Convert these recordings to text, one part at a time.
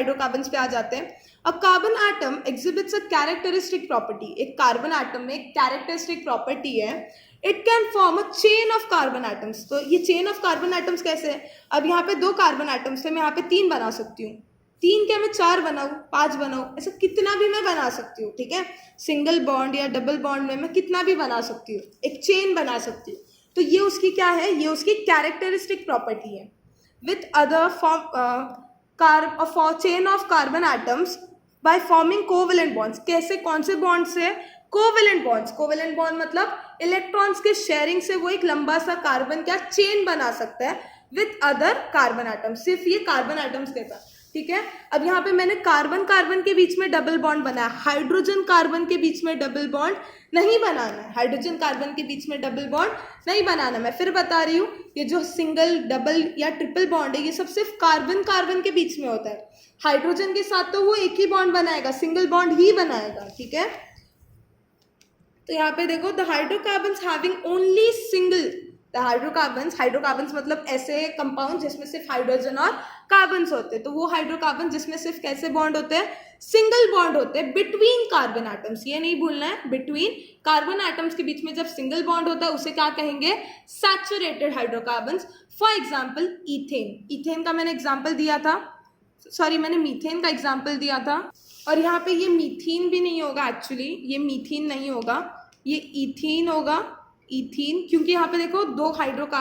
Hydrocarbons पे आ जाते हैं। A carbon atom exhibits a characteristic property, एक कार्बन एटम में एक कैरेक्टरिस्टिक प्रॉपर्टी है, it can form a chain of carbon atoms. तो ये चेन ऑफ कार्बन एटम्स कैसे है, अब यहाँ पे 2 कार्बन एटम्स थे, मैं यहाँ पे 3 बना सकती हूँ, 3 क्या मैं 4 बनाऊँ, 5 बनाऊँ, ऐसा कितना भी मैं बना सकती हूँ, ठीक है। सिंगल बॉन्ड या डबल बॉन्ड में मैं कितना भी बना सकती हूँ, एक चेन बना सकती हूँ। तो ये उसकी क्या है, ये उसकी कैरेक्टरिस्टिक प्रॉपर्टी है। With other chain of carbon atoms by forming covalent bonds, कैसे, कौन से बॉन्ड से, कोवेलेंट बॉन्ड्स। कोवेलेंट बॉन्ड मतलब इलेक्ट्रॉन्स के शेयरिंग से वो एक लंबा सा कार्बन क्या चेन बना सकता है विथ अदर कार्बन एटम्स, सिर्फ ये कार्बन एटम्स के साथ, ठीक है। अब यहाँ पे मैंने कार्बन कार्बन के बीच में डबल बॉन्ड बनाया, हाइड्रोजन कार्बन के बीच में डबल बॉन्ड नहीं बनाना है, हाइड्रोजन कार्बन के बीच में डबल बॉन्ड नहीं बनाना। मैं फिर बता रही हूँ, ये जो सिंगल, डबल या ट्रिपल बॉन्ड है, ये सब सिर्फ कार्बन कार्बन के बीच में होता है। हाइड्रोजन के साथ तो वो एक ही बॉन्ड बनाएगा, सिंगल बॉन्ड ही बनाएगा, ठीक है। तो यहाँ पे देखो, the hydrocarbons having only single, the hydrocarbons मतलब ऐसे कंपाउंड जिसमें सिर्फ हाइड्रोजन और कार्बन्स होते हैं, तो वो हाइड्रोकार्बन जिसमें सिर्फ कैसे बॉन्ड होते हैं, सिंगल बॉन्ड होते हैं बिटवीन कार्बन एटम्स। ये नहीं भूलना है, बिटवीन कार्बन एटम्स के बीच में जब सिंगल बॉन्ड होता है उसे क्या कहेंगे, saturated hydrocarbons. For example ethane, ethane का मैंने एग्जाम्पल दिया था, सॉरी मैंने मीथेन का एग्जाम्पल दिया था, और यहाँ पे ये मीथीन भी नहीं होगा, एक्चुअली ये मीथीन नहीं होगा, ये इथीन होगा, इथीन, क्योंकि यहाँ पे देखो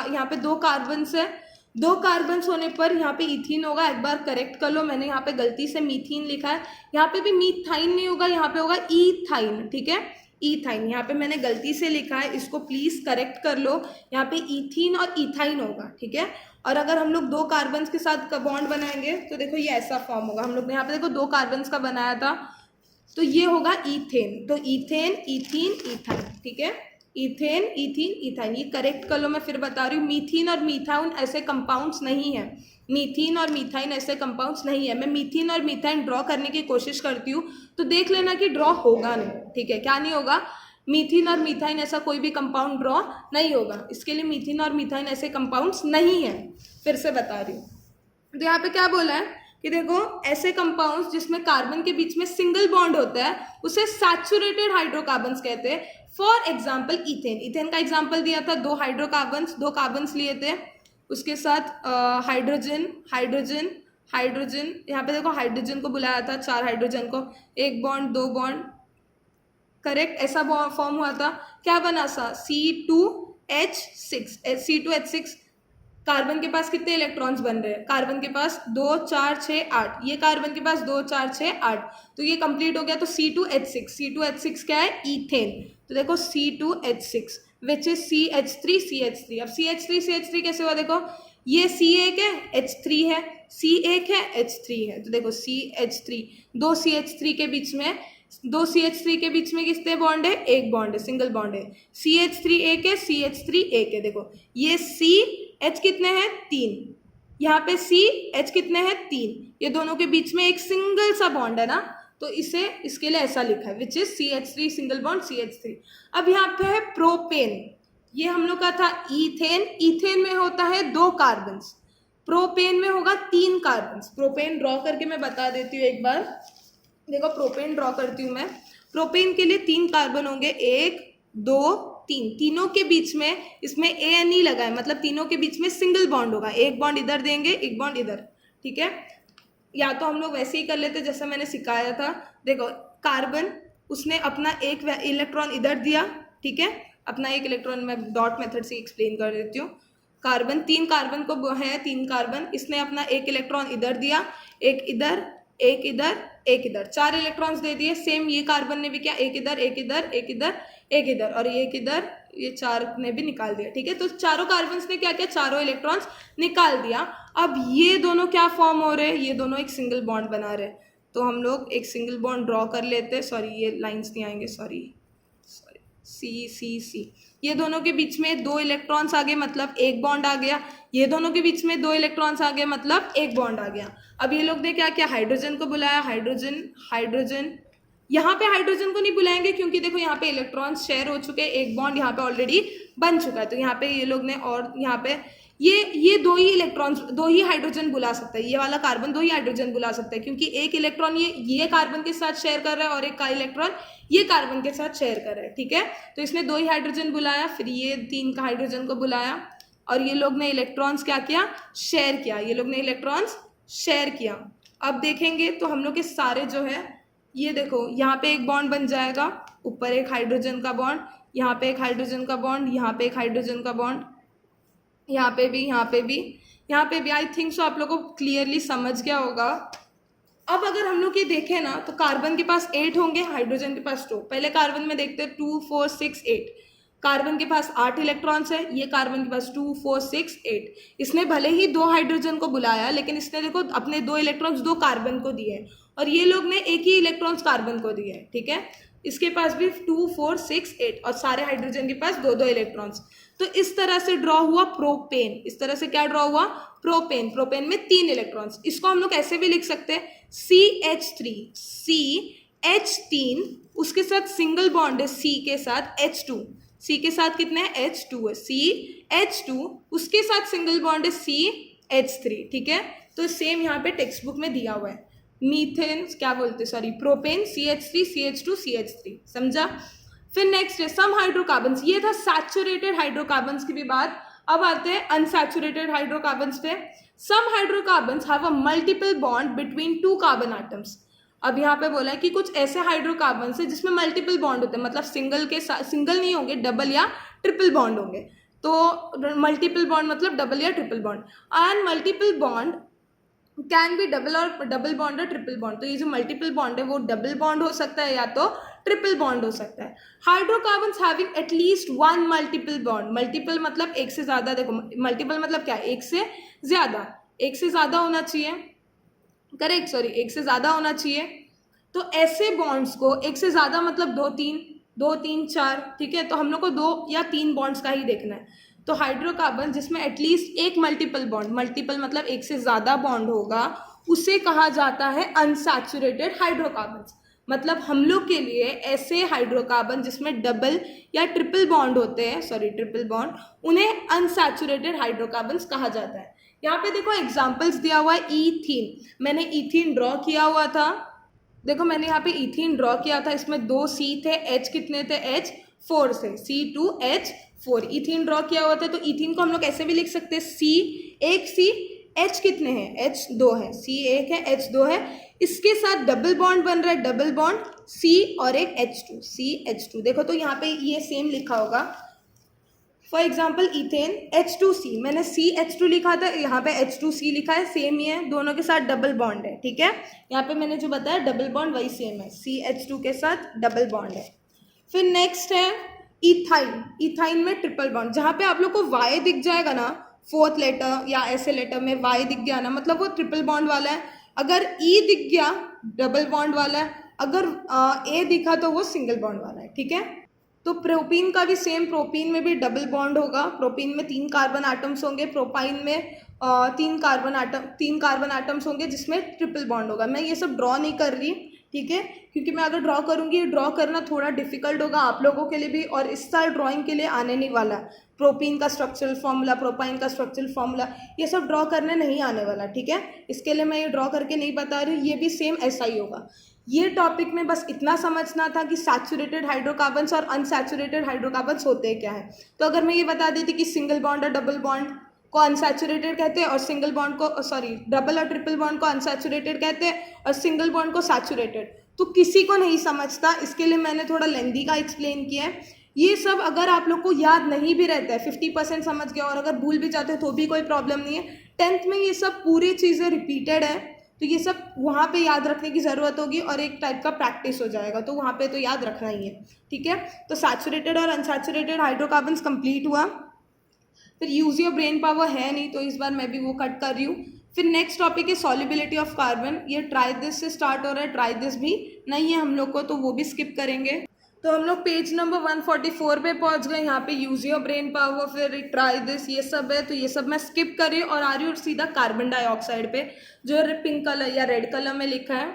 यहाँ पे 2 कार्बन्स है, 2 कार्बन्स होने पर यहाँ पे इथीन होगा। एक बार करेक्ट कर लो, मैंने यहाँ पे गलती से मीथीन लिखा है, यहाँ पे भी मीथाइन नहीं होगा, यहाँ पे होगा ईथाइन, ठीक है, ईथाइन, यहाँ पे मैंने गलती से लिखा है, इसको प्लीज करेक्ट कर लो, यहाँ पे इथीन और इथाइन होगा, ठीक है। और अगर हम लोग 2 कार्बन्स के साथ बॉन्ड बनाएंगे तो देखो ये ऐसा फॉर्म होगा, हम लोग ने यहाँ पे देखो 2 कार्बन्स का बनाया था, तो ये होगा इथेन, तो इथेन, इथीन, इथाइन, ठीक है, इथेन, इथीन, इथाइन, ये करेक्ट कर लो। मैं फिर बता रही हूँ, मीथीन और मीथाइन ऐसे कंपाउंड्स नहीं है, मीथीन और मीथाइन ऐसे कंपाउंड्स नहीं है। मैं मीथीन और मीथाइन ड्रॉ करने की कोशिश करती हूँ तो देख लेना कि ड्रॉ होगा नहीं, ठीक है, क्या नहीं होगा, मीथीन और मीथाइन ऐसा कोई भी कंपाउंड ड्रॉ नहीं होगा, इसके लिए मीथीन और मीथाइन ऐसे कंपाउंड्स नहीं है। फिर से बता रही हूँ, तो यहाँ पे क्या बोला है कि देखो, ऐसे कंपाउंड्स जिसमें कार्बन के बीच में सिंगल बॉन्ड होता है उसे सैचुरेटेड हाइड्रोकार्बन्स कहते हैं। फॉर एग्जाम्पल इथेन, इथेन का एग्जाम्पल दिया था, 2 हाइड्रोकार्बन्स, 2 कार्बन्स लिए थे, उसके साथ हाइड्रोजन, हाइड्रोजन, हाइड्रोजन, यहाँ पे देखो हाइड्रोजन को बुलाया था, 4 हाइड्रोजन को, 1 बॉन्ड 2 बॉन्ड, करेक्ट, ऐसा फॉर्म हुआ था, क्या बना सा, C2H6, C2H6, कार्बन के पास कितने इलेक्ट्रॉन्स बन रहे हैं, कार्बन के पास 2 4 6 8, ये कार्बन के पास 2 4 6 8, तो ये कंप्लीट हो गया, तो C2H6, C2H6 क्या है, ईथेन, तो देखो C2H6 विच इज CH3, अब CH3 कैसे हुआ, देखो ये C एक है, H3 है, C एक है, H3 है, तो देखो CH3, 2 CH3 के बीच में, 2 CH3 के बीच में कितने बॉन्ड है, एक बॉन्ड है, सिंगल बॉन्ड है, CH3 एक है, CH3 एक है, देखो ये CH कितने हैं, 3, यहाँ पे CH कितने हैं, 3, ये दोनों के बीच में एक सिंगल सा बॉन्ड है ना, तो इसे, इसके लिए ऐसा लिखा है, which is CH3 single bond CH3। अब यहाँ पे है प्रोपेन, ये हम लोग का था ईथेन, ईथेन में होता है 2 कार्बन्स, प्रोपेन में होगा 3 कार्बन्स। प्रोपेन ड्रॉ करके मैं बता देती हूँ एक बार, देखो प्रोपेन ड्रॉ करती हूँ मैं, प्रोपेन के लिए 3 कार्बन होंगे, 1 2 3, तीनों के बीच में इसमें ANE लगा है, मतलब तीनों के बीच में सिंगल बॉन्ड होगा, एक बॉन्ड इधर देंगे, एक बॉन्ड इधर, ठीक है। या तो हम लोग वैसे ही कर लेते जैसा मैंने सिखाया था, देखो कार्बन, उसने अपना एक इलेक्ट्रॉन इधर दिया, ठीक है, अपना एक इलेक्ट्रॉन, मैं डॉट मेथड से एक्सप्लेन कर देती हूँ। कार्बन, 3 कार्बन को है, 3 कार्बन, इसने अपना एक इलेक्ट्रॉन इधर दिया, एक इधर, एक इधर, एक इधर, 4 इलेक्ट्रॉन्स दे दिए। सेम ये कार्बन ने भी क्या, एक इधर, एक इधर, एक इधर, एक इधर, और एक इधर, ये 4 ने भी निकाल दिया, ठीक है। तो चारों कार्बन्स ने क्या किया, चारों इलेक्ट्रॉन्स निकाल दिया। अब ये दोनों क्या फॉर्म हो रहे हैं, ये दोनों एक सिंगल बॉन्ड बना रहे हैं, तो हम लोग एक सिंगल बॉन्ड ड्रॉ कर लेते हैं, सॉरी ये लाइन्स नहीं आएंगे, सॉरी C, ये दोनों के बीच में 2 इलेक्ट्रॉन्स आ गए, मतलब एक बॉन्ड आ गया, ये दोनों के बीच में 2 इलेक्ट्रॉन्स आ गए, मतलब एक बॉन्ड आ गया। अब ये लोग ने क्या किया, हाइड्रोजन को बुलाया, हाइड्रोजन, हाइड्रोजन, यहाँ पे हाइड्रोजन को नहीं बुलाएंगे क्योंकि देखो यहाँ पे इलेक्ट्रॉन्स शेयर हो चुके हैं, एक बॉन्ड यहाँ पे ऑलरेडी बन चुका है, तो यहाँ पे ये लोग ने, और यहाँ पे ये दो ही इलेक्ट्रॉन्स, दो ही हाइड्रोजन बुला सकता है, ये वाला कार्बन दो ही हाइड्रोजन बुला सकता है, क्योंकि एक इलेक्ट्रॉन ये कार्बन के साथ शेयर कर रहा है और एक का इलेक्ट्रॉन ये कार्बन के साथ शेयर कर रहा है, ठीक है। तो इसने दो ही हाइड्रोजन बुलाया, फिर ये 3 का हाइड्रोजन को बुलाया और ये लोग ने इलेक्ट्रॉन्स क्या किया, शेयर किया, ये लोग ने इलेक्ट्रॉन्स शेयर किया। अब देखेंगे तो हम लोग के सारे जो है, ये देखो यहाँ पे एक बॉन्ड बन जाएगा, ऊपर एक हाइड्रोजन का बॉन्ड, यहाँ पे एक हाइड्रोजन का बॉन्ड, यहाँ पे एक हाइड्रोजन का बॉन्ड, यहाँ पे भी, यहाँ पे भी, यहाँ पे भी। आई थिंक सो आप लोगों को क्लियरली समझ गया होगा। अब अगर हम लोग ये देखें ना तो कार्बन के पास 8 होंगे, हाइड्रोजन के पास 2। पहले कार्बन में देखते हैं 2 4 6 8। कार्बन के पास 8 इलेक्ट्रॉन्स है, ये कार्बन के पास 2 4 6 8। इसने भले ही 2 हाइड्रोजन को बुलाया, लेकिन इसने देखो अपने 2 इलेक्ट्रॉन्स 2 कार्बन को दिए और ये लोग ने एक ही इलेक्ट्रॉन्स कार्बन को दिए, ठीक है। इसके पास भी 2 4 6 8 और सारे हाइड्रोजन के पास 2 2 इलेक्ट्रॉन्स। तो इस तरह से ड्रॉ हुआ प्रोपेन। इस तरह से क्या ड्रॉ हुआ, प्रोपेन। प्रोपेन में 3 इलेक्ट्रॉन्स। इसको हम लोग ऐसे भी लिख सकते हैं CH3, CH3, उसके साथ सिंगल बॉन्ड है C के साथ H2, C के साथ कितने हैं, H2 है, CH2, उसके साथ सिंगल बॉन्ड है CH3, ठीक है। तो सेम यहाँ पे टेक्स्ट बुक में दिया हुआ है। मीथेन क्या बोलते, sorry, propane CH3 CH2 CH3, समझा। फिर नेक्स्ट है सम हाइड्रोकार्बन्स। ये था सैचुरेटेड हाइड्रोकार्बन्स की भी बात। अब आते हैं अनसैचुरेटेड हाइड्रोकार्बन्स पे। Some hydrocarbons have a multiple bond between 2 carbon atoms. अब यहाँ पे बोला है कि कुछ ऐसे हाइड्रोकार्बन्स है जिसमें मल्टीपल बॉन्ड होते हैं, मतलब सिंगल नहीं होंगे, डबल या ट्रिपल बॉन्ड होंगे। तो मल्टीपल बॉन्ड मतलब डबल या triple bond. And multiple bond can be double bond और ट्रिपल बॉन्ड। तो ये जो मल्टीपल बॉन्ड है वो डबल बॉन्ड हो सकता है या तो ट्रिपल बॉन्ड हो सकता है। Hydrocarbons having at least 1 multiple bond. Multiple मतलब एक से ज्यादा, देखो मल्टीपल मतलब क्या, एक से ज्यादा, एक से ज्यादा होना चाहिए, करेक्ट, सॉरी, एक से ज्यादा होना चाहिए। तो ऐसे बॉन्ड्स को एक से ज्यादा मतलब 2 3 4, ठीक है। तो हम लोग को 2 या 3 बॉन्ड्स का ही देखना है। तो हाइड्रोकार्बन जिसमें एटलीस्ट एक मल्टीपल बॉन्ड, मल्टीपल मतलब एक से ज्यादा बॉन्ड होगा, उसे कहा जाता है अनसैचुरेटेड हाइड्रोकार्बन्स। मतलब हम लोग के लिए ऐसे हाइड्रोकार्बन जिसमें डबल या ट्रिपल बॉन्ड होते हैं, सॉरी ट्रिपल बॉन्ड, उन्हें अनसैचुरेटेड हाइड्रोकार्बन्स कहा जाता है। यहाँ पे देखो एग्जाम्पल्स दिया हुआ है। ईथीन, मैंने ईथीन ड्रॉ किया हुआ था, देखो मैंने यहाँ पे ईथीन ड्रॉ किया था, इसमें 2 C थे, H कितने थे, H4 से, C2H4 ईथीन ड्रॉ किया हुआ था। तो ईथीन को हम लोग ऐसे भी लिख सकते हैं एक C, H कितने हैं, H2 है, C एक है, H2 है, इसके साथ डबल बॉन्ड बन रहा है, डबल बॉन्ड C और एक H2, CH2। देखो तो यहाँ पे ये सेम लिखा होगा। फॉर एग्जाम्पल इथेन H2C, मैंने CH2 लिखा था, यहाँ पे H2C लिखा है, सेम ही है, दोनों के साथ डबल बॉन्ड है, ठीक है। यहाँ पे मैंने जो बताया डबल बॉन्ड वही सेम है, CH2 के साथ डबल बॉन्ड है। फिर नेक्स्ट है इथाइन। इथाइन में ट्रिपल बॉन्ड, जहाँ पे आप लोग को Y दिख जाएगा ना, 4th लेटर या ऐसे लेटर में Y दिख गया ना, मतलब वो ट्रिपल बॉन्ड वाला है। अगर E दिख गया डबल बॉन्ड वाला है, अगर A दिखा तो वो सिंगल बॉन्ड वाला है, ठीक है। तो प्रोपीन का भी सेम, प्रोपीन में भी डबल बॉन्ड होगा। प्रोपीन में 3 कार्बन एटम्स होंगे, प्रोपाइन में 3 कार्बन एटम्स होंगे जिसमें ट्रिपल बॉन्ड होगा। मैं ये सब ड्रॉ नहीं कर रही, ठीक है, क्योंकि मैं अगर ड्रॉ करूँगी, ड्रॉ करना थोड़ा डिफिकल्ट होगा आप लोगों के लिए भी, और इस साल ड्राइंग के लिए आने नहीं वाला। प्रोपीन का स्ट्रक्चरल फॉर्मूला, प्रोपाइन का स्ट्रक्चरल फॉर्मूला, ये सब ड्रॉ करने नहीं आने वाला, ठीक है। इसके लिए मैं ये ड्रॉ करके नहीं बता रही हूँ, ये भी सेम ऐसा ही होगा। ये टॉपिक में बस इतना समझना था कि सैचुरेटेड हाइड्रोकार्बन्स और अनसैचुरेटेड हाइड्रोकार्बन्स होते क्या है। तो अगर मैं ये बता देती कि सिंगल बॉन्ड और डबल बॉन्ड को अनसैचुरेटेड कहते हैं और सिंगल बॉन्ड को, सॉरी, डबल और ट्रिपल बॉन्ड को अनसैचुरेटेड कहते हैं और सिंगल बॉन्ड को सैचुरेटेड, तो किसी को नहीं समझता। इसके लिए मैंने थोड़ा लेंदी का एक्सप्लेन किया है। ये सब अगर आप लोग को याद नहीं भी रहता है, 50% समझ गया, और अगर भूल भी जाते हो तो भी कोई प्रॉब्लम नहीं है। 10th में ये सब पूरी चीज़ें रिपीटेड है, तो ये सब वहाँ पे याद रखने की ज़रूरत होगी और एक टाइप का प्रैक्टिस हो जाएगा, तो वहाँ पे तो याद रखना ही है, ठीक है। तो सैचुरेटेड और अनसैचुरेटेड हाइड्रोकार्बन्स कंप्लीट हुआ। फिर यूज योर ब्रेन पावर है नहीं, तो इस बार मैं भी वो कट कर रही हूँ। फिर नेक्स्ट टॉपिक है सॉल्युबिलिटी ऑफ कार्बन। ये ट्राई दिस से स्टार्ट हो रहा है, ट्राई दिस भी नहीं है हम लोग को, तो वो भी स्किप करेंगे। तो हम लोग पेज नंबर 144 पे पहुंच गए। यहाँ पे यूज योर ब्रेन पावर, फिर ट्राई दिस, ये सब है, तो ये सब मैं स्किप कर रही हूँ और आ रही हूँ सीधा कार्बन डाइऑक्साइड पे, जो पिंक कलर या रेड कलर में लिखा है,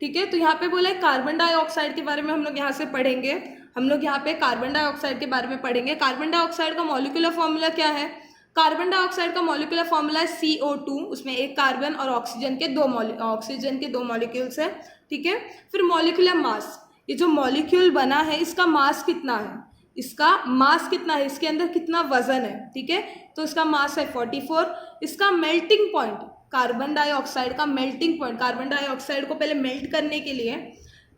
ठीक है। तो यहाँ पे बोला है कार्बन डाइऑक्साइड के बारे में हम लोग यहाँ से पढ़ेंगे। हम लोग यहाँ पे कार्बन डाइऑक्साइड के बारे में पढ़ेंगे। कार्बन डाइऑक्साइड का मॉलिक्यूलर फॉर्मूला क्या है, कार्बन डाइऑक्साइड का मॉलिक्यूलर फॉर्मूला है CO2, उसमें एक कार्बन और ऑक्सीजन के दो मॉलिक्यूल्स है, ठीक है। फिर मॉलिक्यूलर मास, ये जो मॉलिक्यूल बना है इसका मास कितना है, इसके अंदर कितना वजन है, ठीक है। तो इसका मास है 44। इसका मेल्टिंग पॉइंट, कार्बन डाइऑक्साइड का मेल्टिंग पॉइंट, कार्बन डाइऑक्साइड को पहले मेल्ट करने के लिए,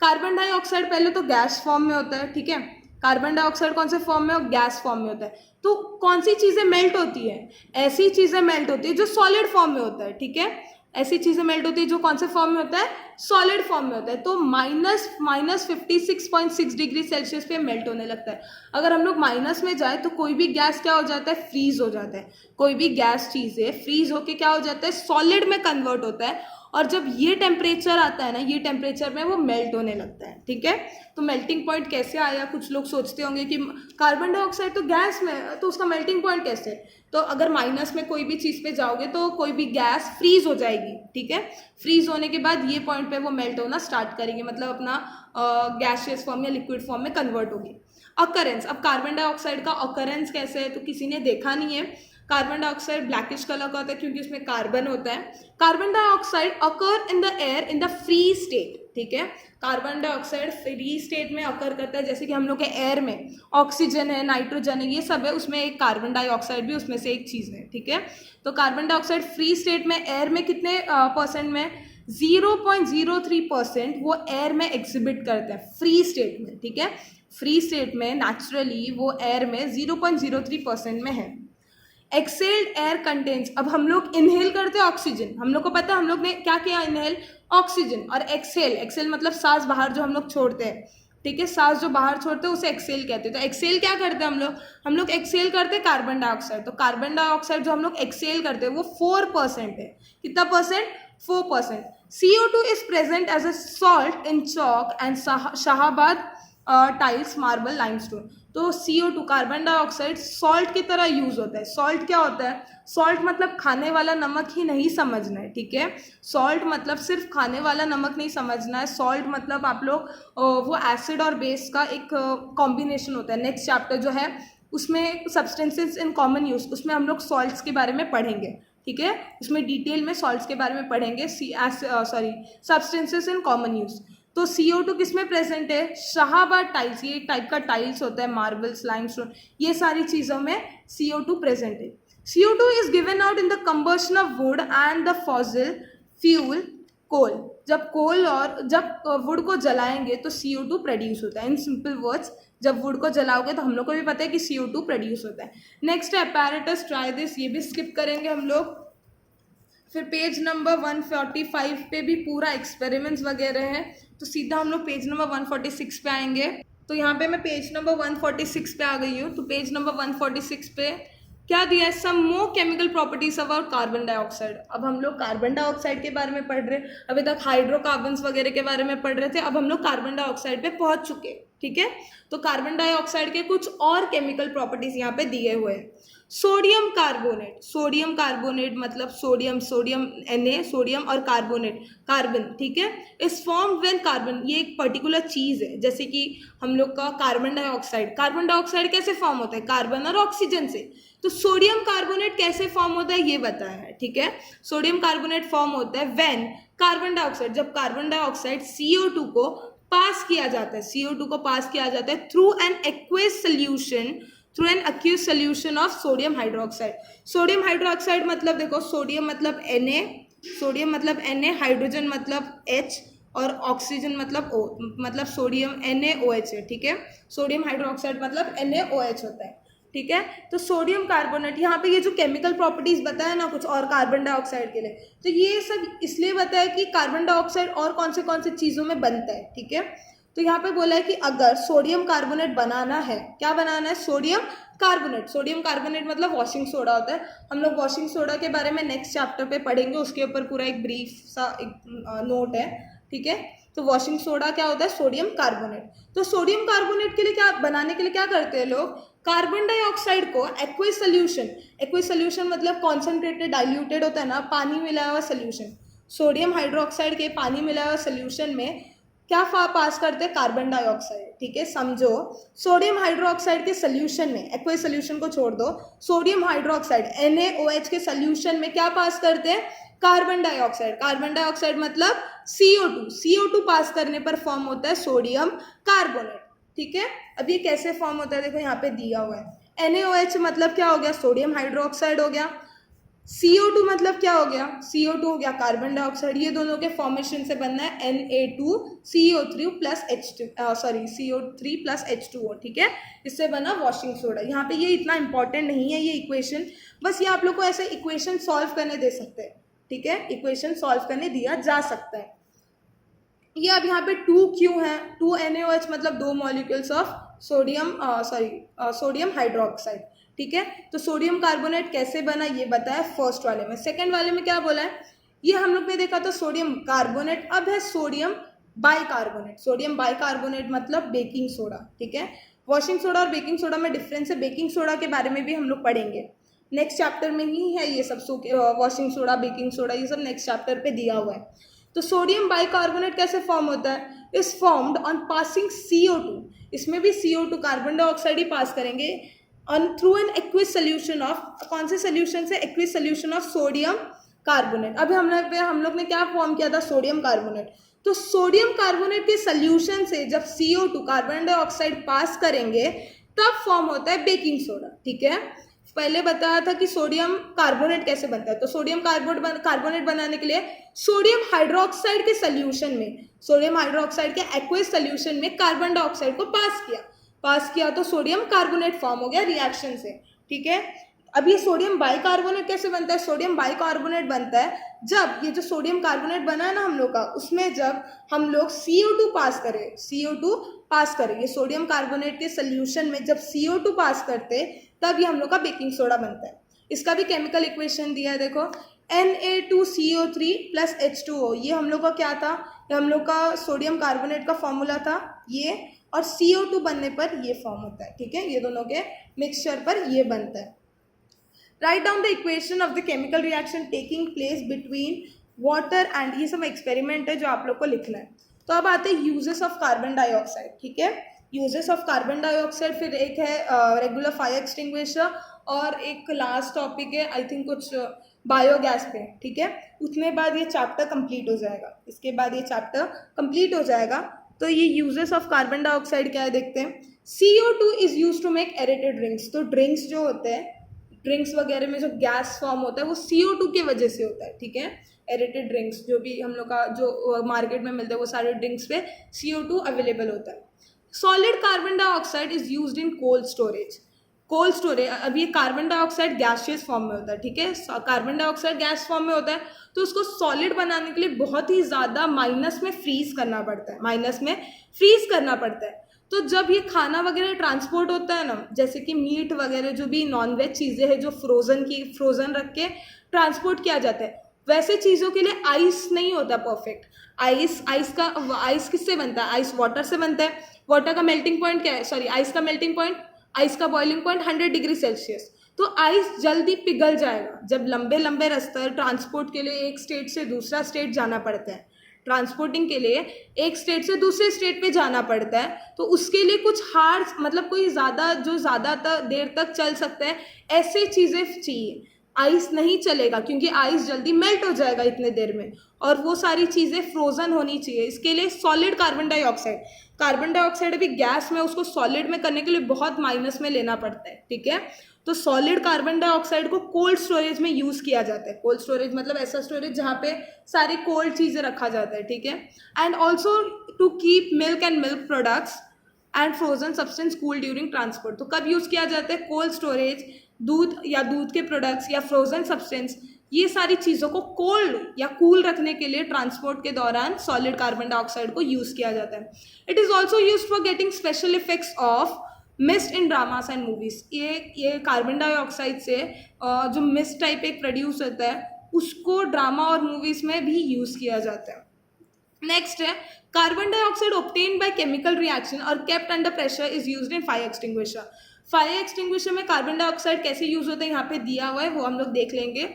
कार्बन डाइऑक्साइड पहले तो गैस फॉर्म में होता है, ठीक है। कार्बन डाइऑक्साइड कौन से फॉर्म में, गैस फॉर्म में होता है। तो कौन सी चीजें मेल्ट होती है, ऐसी चीजें मेल्ट होती है जो सॉलिड फॉर्म में होता है, ठीक है। ऐसी चीजें मेल्ट होती है जो कौन से फॉर्म में होता है, सॉलिड फॉर्म में होता है। तो -56.6 डिग्री सेल्सियस पे मेल्ट होने लगता है। अगर हम लोग माइनस में जाए तो कोई भी गैस क्या हो जाता है, फ्रीज हो जाता है। कोई भी गैस चीज है फ्रीज होके क्या हो जाता है, सॉलिड में कन्वर्ट होता है। और जब ये टेम्परेचर आता है ना, ये टेम्परेचर में वो मेल्ट होने लगता है, ठीक है। तो मेल्टिंग पॉइंट कैसे आया, कुछ लोग सोचते होंगे कि कार्बन डाइऑक्साइड तो गैस में, तो उसका मेल्टिंग पॉइंट कैसे। तो अगर माइनस में कोई भी चीज़ पे जाओगे तो कोई भी गैस फ्रीज हो जाएगी, ठीक है। फ्रीज होने के बाद ये पॉइंट पे वो मेल्ट होना स्टार्ट करेंगे, मतलब अपना गैसियस फॉर्म या लिक्विड फॉर्म में कन्वर्ट होगी। अकरेंस, अब कार्बन डाइऑक्साइड का अकरेंस कैसे है, तो किसी ने देखा नहीं है। कार्बन डाइऑक्साइड ब्लैकिश कलर का होता है क्योंकि उसमें कार्बन होता है। Carbon dioxide occur in the air in the free state, ठीक है। कार्बन डाइऑक्साइड फ्री स्टेट में अकर करता है, जैसे कि हम लोग के एयर में ऑक्सीजन है, नाइट्रोजन है, ये सब है, उसमें एक कार्बन डाइऑक्साइड भी उसमें से एक चीज़ है, ठीक है। तो कार्बन डाइऑक्साइड फ्री स्टेट में एयर में कितने परसेंट में, 0.03% वो एयर में एग्जिबिट करते हैं फ्री स्टेट में, ठीक है। फ्री स्टेट में नेचुरली वो एयर में 0.03% में है। एक्सेल्ड एयर कंटेन्स, अब हम लोग इनहेल करते हैं ऑक्सीजन, हम लोग को पता है, हम लोग ने क्या किया, इनहेल ऑक्सीजन, और एक्सेल मतलब सांस बाहर जो हम लोग छोड़ते हैं, ठीक है। सांस जो बाहर छोड़ते हैं उसे एक्सेल कहते हैं। तो एक्सेल क्या करते हैं हम लोग एक्सेल करते हैं कार्बन डाइऑक्साइड। तो कार्बन डाइऑक्साइड जो हम लोग एक्सेल करते हैं वो 4% है। कितना percent, 4%। CO2 is present as a salt in chalk and Shahabad tiles, marble, limestone. तो CO2 कार्बन डाइऑक्साइड सॉल्ट की तरह यूज होता है। सॉल्ट क्या होता है, सॉल्ट मतलब खाने वाला नमक ही नहीं समझना है, ठीक है। सॉल्ट मतलब सिर्फ खाने वाला नमक नहीं समझना है। सॉल्ट मतलब आप लोग वो एसिड और बेस का एक कॉम्बिनेशन होता है। नेक्स्ट चैप्टर जो है उसमें सब्सटेंसेस इन कॉमन यूज, उसमें हम लोग सॉल्ट्स के बारे में पढ़ेंगे, ठीक है। उसमें डिटेल में सॉल्ट्स के बारे में पढ़ेंगे, सब्सटेंसेस इन कॉमन यूज। तो CO2 किस में प्रेजेंट है, शाहाबाद टाइल्स, ये एक टाइप का टाइल्स होता है, मार्बल्स, लाइमस्टोन, ये सारी चीज़ों में CO2 प्रेजेंट है। CO2 is given out in the combustion of wood and the fossil fuel coal. जब वुड को जलाएंगे तो CO2 प्रोड्यूस होता है। इन सिंपल वर्ड्स, जब वुड को जलाओगे तो हम लोग को भी पता है कि CO2 प्रोड्यूस होता है। नेक्स्ट है अपैरेटस, ट्राई दिस, ये भी स्किप करेंगे हम लोग। फिर पेज नंबर 145 पे भी पूरा एक्सपेरिमेंट्स वगैरह है, तो सीधा हम लोग पेज नंबर 146 पे आएंगे। तो यहाँ पे मैं पेज नंबर 146 पे आ गई हूँ। तो पेज नंबर 146 पे क्या दिया है, some more chemical properties about carbon dioxide. अब हम लोग कार्बन डाइऑक्साइड के बारे में पढ़ रहे, अभी तक हाइड्रोकार्बन्स वगैरह के बारे में पढ़ रहे थे, अब हम लोग कार्बन डाइऑक्साइड पे पहुंच चुके, ठीक है। तो कार्बन डाइऑक्साइड के कुछ और केमिकल प्रॉपर्टीज यहाँ पे दिए हुए हैं। सोडियम कार्बोनेट मतलब सोडियम Na, सोडियम और कार्बन, ठीक है। इस फॉर्म व्हेन कार्बन, ये एक पर्टिकुलर चीज है, जैसे कि हम लोग का कार्बन डाइऑक्साइड कैसे फॉर्म होता है, कार्बन और ऑक्सीजन से। तो सोडियम कार्बोनेट कैसे फॉर्म होता है ये बताया है, ठीक है। सोडियम कार्बोनेट फॉर्म होता है व्हेन कार्बन डाइऑक्साइड, जब कार्बन डाइऑक्साइड CO2 को पास किया जाता है through an aqueous solution of sodium hydroxide. मतलब देखो, सोडियम मतलब Na, हाइड्रोजन मतलब H और ऑक्सीजन मतलब O, मतलब सोडियम NaOH है, ठीक है। सोडियम हाइड्रोक्साइड मतलब NaOH होता है, ठीक है। तो सोडियम कार्बोनेट, यहाँ पे ये जो केमिकल प्रॉपर्टीज बताया ना कुछ और कार्बन डाइऑक्साइड के लिए, तो ये सब इसलिए बताया कि कार्बन डाइऑक्साइड और कौन से चीज़ों में बनता है, ठीक है। तो यहाँ पे बोला है कि अगर सोडियम कार्बोनेट बनाना है, क्या बनाना है, सोडियम कार्बोनेट मतलब वॉशिंग सोडा होता है। हम लोग वॉशिंग सोडा के बारे में नेक्स्ट चैप्टर पे पढ़ेंगे, उसके ऊपर पूरा एक ब्रीफ सा एक नोट है, ठीक है। तो वॉशिंग सोडा क्या होता है, सोडियम कार्बोनेट। तो सोडियम कार्बोनेट के लिए क्या बनाने के लिए क्या करते हैं लोग, कार्बन डाइऑक्साइड को एक्वस सोल्यूशन मतलब कॉन्सेंट्रेटेड डाइल्यूटेड होता है ना, पानी मिलाया हुआ सोल्यूशन, सोडियम हाइड्रोक्साइड के पानी मिलाया हुआ सोल्यूशन में क्या पास करते हैं, कार्बन डाइऑक्साइड। ठीक है, समझो सोडियम हाइड्रोक्साइड के सोल्यूशन में, एक्वस सोल्यूशन को छोड़ दो, सोडियम हाइड्रोक्साइड NaOH के सोल्यूशन में क्या पास करते हैं, कार्बन डाइऑक्साइड। कार्बन डाइऑक्साइड मतलब CO2, CO2 पास करने पर फॉर्म होता है सोडियम कार्बोनेट। ठीक है, अब ये कैसे फॉर्म होता है, देखो यहाँ पे दिया हुआ है। NaOH मतलब क्या हो गया, सोडियम हाइड्रोक्साइड हो गया। CO2 मतलब क्या हो गया, CO2 हो गया कार्बन डाइऑक्साइड। ये दोनों के फॉर्मेशन से बनना है Na2CO3 plus CO3 plus H2O। ठीक है, इससे बना वॉशिंग सोडा। यहाँ पे ये इतना इंपॉर्टेंट नहीं है ये इक्वेशन, बस ये आप लोग को ऐसे इक्वेशन सॉल्व करने दे सकते हैं। ठीक है, इक्वेशन सॉल्व करने दिया जा सकता है। ये अब यहाँ पे 2 क्यों है, 2 NaOH मतलब 2 मॉलिक्यूल्स ऑफ सोडियम हाइड्रोक्साइड। ठीक है, तो सोडियम कार्बोनेट कैसे बना ये बताया फर्स्ट वाले में। सेकंड वाले में क्या बोला है, ये हम लोग ने देखा था सोडियम कार्बोनेट, अब है सोडियम बाइकार्बोनेट। सोडियम बाइकार्बोनेट मतलब बेकिंग सोडा। ठीक है, वॉशिंग सोडा और बेकिंग सोडा में डिफरेंस है, बेकिंग सोडा के बारे में भी हम लोग पढ़ेंगे, नेक्स्ट चैप्टर में ही है ये सब। वॉशिंग सोडा, बेकिंग सोडा, ये सब नेक्स्ट चैप्टर पे दिया हुआ है। तो सोडियम बाइकार्बोनेट कैसे फॉर्म होता है, is formed on passing CO2, इसमें भी CO2 कार्बन डाइऑक्साइड ही पास करेंगे, on through an aqueous solution of, कौन से सोल्यूशन से, aqueous solution of sodium carbonate. अभी हम लोग ने क्या फॉर्म किया था, सोडियम कार्बोनेट। तो सोडियम कार्बोनेट के सोल्यूशन से जब CO2 कार्बन डाइऑक्साइड पास करेंगे तब फॉर्म होता है बेकिंग सोडा। ठीक है, पहले बताया था कि सोडियम कार्बोनेट कैसे बनता है, तो सोडियम कार्बोनेट बनाने के लिए सोडियम हाइड्रोक्साइड के सोल्यूशन में, सोडियम हाइड्रोक्साइड के एक्वस सोल्यूशन में कार्बन डाइऑक्साइड को पास किया तो सोडियम कार्बोनेट फॉर्म हो गया रिएक्शन से। ठीक है, अब ये सोडियम बाइकार्बोनेट कैसे बनता है, सोडियम बाइकार्बोनेट बनता है जब ये जो सोडियम कार्बोनेट बना है ना हम लोग का, उसमें जब हम लोग CO2 पास करें, ये सोडियम कार्बोनेट के सोल्यूशन में जब CO2 पास करते तब ये हम लोग का बेकिंग सोडा बनता है। इसका भी केमिकल इक्वेशन दिया है, देखो Na2CO3 प्लस H2O, ये हम लोग का क्या था, ये हम लोग का सोडियम कार्बोनेट का फॉर्मूला था ये, और CO2 बनने पर ये फॉर्म होता है। ठीक है, ये दोनों के मिक्सचर पर ये बनता है। Write down the equation of the chemical reaction taking place between water and, ये सब एक्सपेरिमेंट है जो आप लोग को लिखना है। तो अब आते हैं यूजेस ऑफ कार्बन डाइऑक्साइड। ठीक है, यूजेस ऑफ कार्बन डाइऑक्साइड, फिर एक है रेगुलर फायर एक्सटिंग्विशर, और एक लास्ट टॉपिक है आई थिंक कुछ बायोगैस पे। ठीक है, उतने बाद ये चैप्टर कंप्लीट हो जाएगा, इसके बाद ये चैप्टर कंप्लीट हो जाएगा। तो ये यूजेस ऑफ कार्बन डाइऑक्साइड क्या है देखते हैं। CO2 is use to make aerated drinks, तो ड्रिंक्स जो होते हैं, ड्रिंक्स वगैरह में जो गैस फॉर्म होता है वो CO2 की वजह से होता है। ठीक है, एरेटेड ड्रिंक्स जो भी हम लोग का जो मार्केट में मिलते हैं वो सारे ड्रिंक्स पे CO2 अवेलेबल होता है। Solid carbon dioxide is used in cold storage. अब ये कार्बन डाइऑक्साइड गैसियस फॉर्म में होता है। ठीक है, कार्बन डाइऑक्साइड गैस फॉर्म में होता है, तो उसको सॉलिड बनाने के लिए बहुत ही ज़्यादा माइनस में फ्रीज करना पड़ता है। तो जब ये खाना वगैरह ट्रांसपोर्ट होता है ना, जैसे कि मीट वगैरह जो भी नॉनवेज चीज़ें हैं जो फ्रोज़न रख के ट्रांसपोर्ट किया जाता है, वैसे चीज़ों के लिए आइस नहीं होता परफेक्ट। आइस किससे बनता है, आइस वाटर से बनता है। वाटर का मेल्टिंग पॉइंट क्या है, आइस का बॉइलिंग पॉइंट 100 डिग्री सेल्सियस। तो आइस जल्दी पिघल जाएगा। जब लंबे लंबे रास्ते ट्रांसपोर्ट के लिए एक स्टेट से दूसरा स्टेट जाना पड़ता है, ट्रांसपोर्टिंग के लिए एक स्टेट से दूसरे स्टेट पे जाना पड़ता है, तो उसके लिए कुछ हार्ड मतलब कोई ज़्यादा देर तक चल सकता है, ऐसे चीज़ें चाहिए। आइस नहीं चलेगा क्योंकि आइस जल्दी मेल्ट हो जाएगा इतने देर में, और वो सारी चीज़ें फ्रोजन होनी चाहिए। इसके लिए सॉलिड कार्बन डाइऑक्साइड अभी गैस में, उसको सॉलिड में करने के लिए बहुत माइनस में लेना पड़ता है। ठीक है, तो सॉलिड कार्बन डाइऑक्साइड को कोल्ड स्टोरेज में यूज़ किया जाता है। कोल्ड स्टोरेज मतलब ऐसा स्टोरेज जहाँ पे सारी कोल्ड चीज़ें रखा जाता है। ठीक है, and also to keep milk and milk products and frozen substance cool during transport. तो कब यूज़ किया जाता है, कोल्ड स्टोरेज, दूध के प्रोडक्ट्स या फ्रोजन सब्सटेंस, ये सारी चीज़ों को कोल्ड या कूल रखने के लिए ट्रांसपोर्ट के दौरान सॉलिड कार्बन डाइऑक्साइड को यूज़ किया जाता है। It is also use for getting special effects of mist in dramas and movies. ये कार्बन डाइऑक्साइड से जो मिस्ट टाइप एक प्रोड्यूस होता है उसको ड्रामा और मूवीज में भी यूज़ किया जाता है। नेक्स्ट है carbon dioxide obtained by chemical reaction और kept under pressure is used in fire extinguisher. Fire extinguisher में कार्बन डाइऑक्साइड कैसे यूज होता है यहाँ पे दिया हुआ है, वो हम लोग देख लेंगे।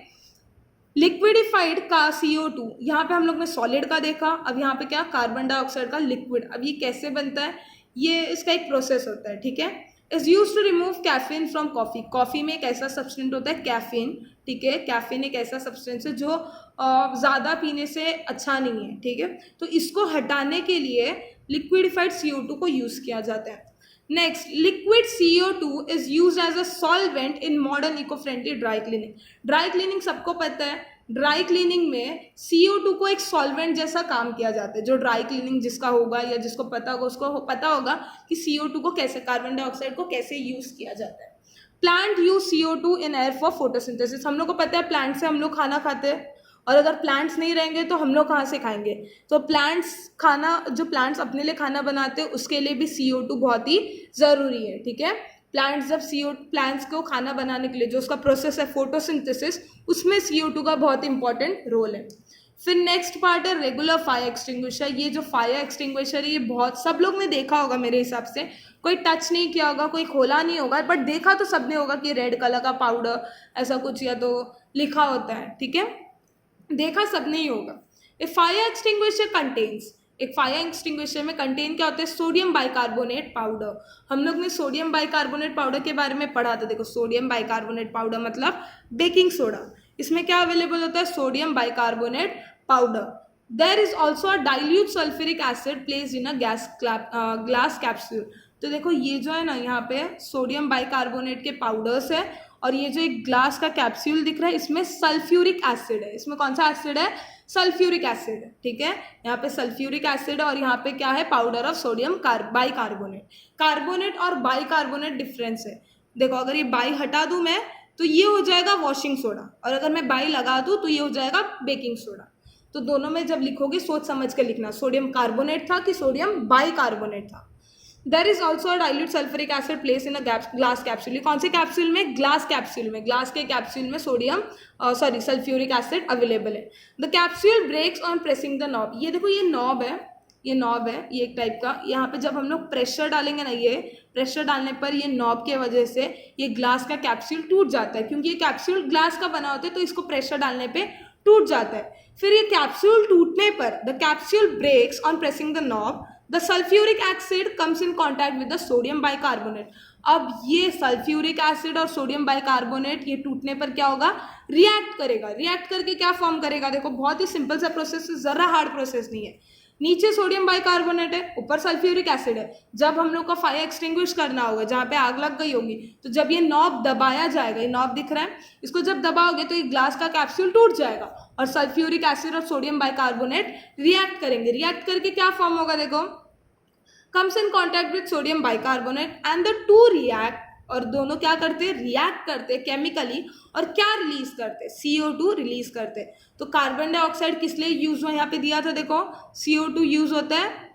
लिक्विडिफाइड का CO2, यहाँ पे हम लोग ने सॉलिड का देखा, अब यहाँ पे क्या कार्बन डाइऑक्साइड का लिक्विड। अब ये कैसे बनता है, ये इसका एक प्रोसेस होता है, ठीक है। Is use to remove caffeine from coffee. Coffee में एक ऐसा सब्सटेंस होता है कैफीन, ठीक है। कैफीन एक ऐसा सब्सटेंस है जो ज़्यादा पीने से अच्छा नहीं है, ठीक है। तो इसको हटाने के लिए लिक्विडिफाइड CO2 को यूज़ किया जाता है। Next, liquid CO2 is use as a solvent in modern eco friendly dry cleaning. Dry cleaning सबको पता है, ड्राई क्लीनिंग में CO2 को एक सॉल्वेंट जैसा काम किया जाता है। जो ड्राई क्लीनिंग जिसका होगा या जिसको पता होगा उसको पता होगा कि CO2 को कैसे, कार्बन डाइऑक्साइड को कैसे यूज किया जाता है। Plant use CO2 in air for photosynthesis. हम लोग को पता है प्लांट से हम लोग खाना खाते हैं, और अगर प्लांट्स नहीं रहेंगे तो हम लोग कहाँ से खाएंगे। तो प्लांट्स खाना, जो प्लांट्स अपने लिए खाना बनाते हैं उसके लिए भी CO2 बहुत ही ज़रूरी है, ठीक है। प्लांट्स जब प्लांट्स को खाना बनाने के लिए जो उसका प्रोसेस है फोटोसिंथेसिस, उसमें CO2 का बहुत इंपॉर्टेंट रोल है। फिर नेक्स्ट पार्ट है रेगुलर फायर एक्सटिंग्विशर। ये जो फायर एक्सटिंग्विशर है ये बहुत सब लोग ने देखा होगा मेरे हिसाब से, कोई टच नहीं किया होगा, कोई खोला नहीं होगा, बट देखा तो सबने होगा कि रेड कलर का पाउडर ऐसा कुछ या तो लिखा होता है, ठीक है। देखा सबने ही होगा। ए फायर एक्सटिंग्विशर कंटेन्स, एक फायर एक्सटिंग्विशर में कंटेन क्या होता है, सोडियम बाइकार्बोनेट पाउडर। हम लोग ने सोडियम बाइकार्बोनेट पाउडर के बारे में पढ़ा था। देखो सोडियम बाइकार्बोनेट पाउडर मतलब बेकिंग सोडा। इसमें क्या अवेलेबल होता है, sodium bicarbonate powder. There is also a dilute sulphuric acid placed in a glass capsule. तो देखो ये जो है ना, यहाँ पे सोडियम बाइकार्बोनेट के पाउडर्स है, और ये जो एक ग्लास का कैप्सूल दिख रहा है इसमें सल्फ्यूरिक एसिड है। इसमें कौन सा एसिड है, सल्फ्यूरिक एसिड है, ठीक है। यहाँ पे सल्फ्यूरिक एसिड है और यहाँ पे क्या है, powder of sodium bicarbonate. Carbonate और बाइकार्बोनेट डिफरेंस है। देखो अगर ये बाई हटा दूं मैं तो ये हो जाएगा वॉशिंग सोडा, और अगर मैं बाई लगा दूं तो ये हो जाएगा बेकिंग सोडा। तो दोनों में जब लिखोगे सोच समझ के लिखना, सोडियम कार्बोनेट था कि सोडियम बाइकार्बोनेट था। There is also dilute sulphuric acid place in a glass capsule. कौन से कैप्सूल में, ग्लास कैप्सूल में। ग्लास के कैप्सूल में सोडियम सल्फ्यूरिक एसिड अवेलेबल है। The capsule breaks on pressing the knob. ये देखो ये नॉब है, ये नॉब है, ये एक टाइप का। यहाँ पे जब हम लोग प्रेशर डालेंगे ना, ये प्रेशर डालने पर ये नॉब के वजह से ये ग्लास का कैप्सूल टूट जाता है, क्योंकि ये कैप्सूल ग्लास का बना होता है तो इसको प्रेशर डालने पे टूट जाता है। फिर ये कैप्सूल टूटने पर the capsule breaks on pressing the knob, the sulphuric acid comes in contact with the sodium bicarbonate. अब ये सल्फ्यूरिक एसिड और सोडियम बाइकार्बोनेट ये टूटने पर क्या होगा, रिएक्ट करेगा। रिएक्ट करके क्या फॉर्म करेगा, देखो बहुत ही सिंपल सा प्रोसेस है, जरा हार्ड प्रोसेस नहीं है। नीचे सोडियम बाइकार्बोनेट है, ऊपर सल्फ्यूरिक एसिड है। जब हम लोग का फायर एक्सटिंग्विश करना होगा, जहाँ पे आग लग गई होगी, तो जब ये नॉब दबाया जाएगा, ये नॉब दिख रहा है, इसको जब दबाओगे तो ये ग्लास का कैप्सूल टूट जाएगा और सल्फ्यूरिक एसिड और सोडियम बाइकार्बोनेट रिएक्ट करेंगे। रिएक्ट करके क्या फॉर्म होगा, देखो comes in contact with sodium bicarbonate and the two react, और दोनों क्या करते हैं, रिएक्ट करते हैं केमिकली, और क्या रिलीज करते हैं, CO2 रिलीज करते हैं। तो कार्बन डाइऑक्साइड किस लिए यूज हुआ, यहाँ पे दिया था देखो, CO2 यूज होता है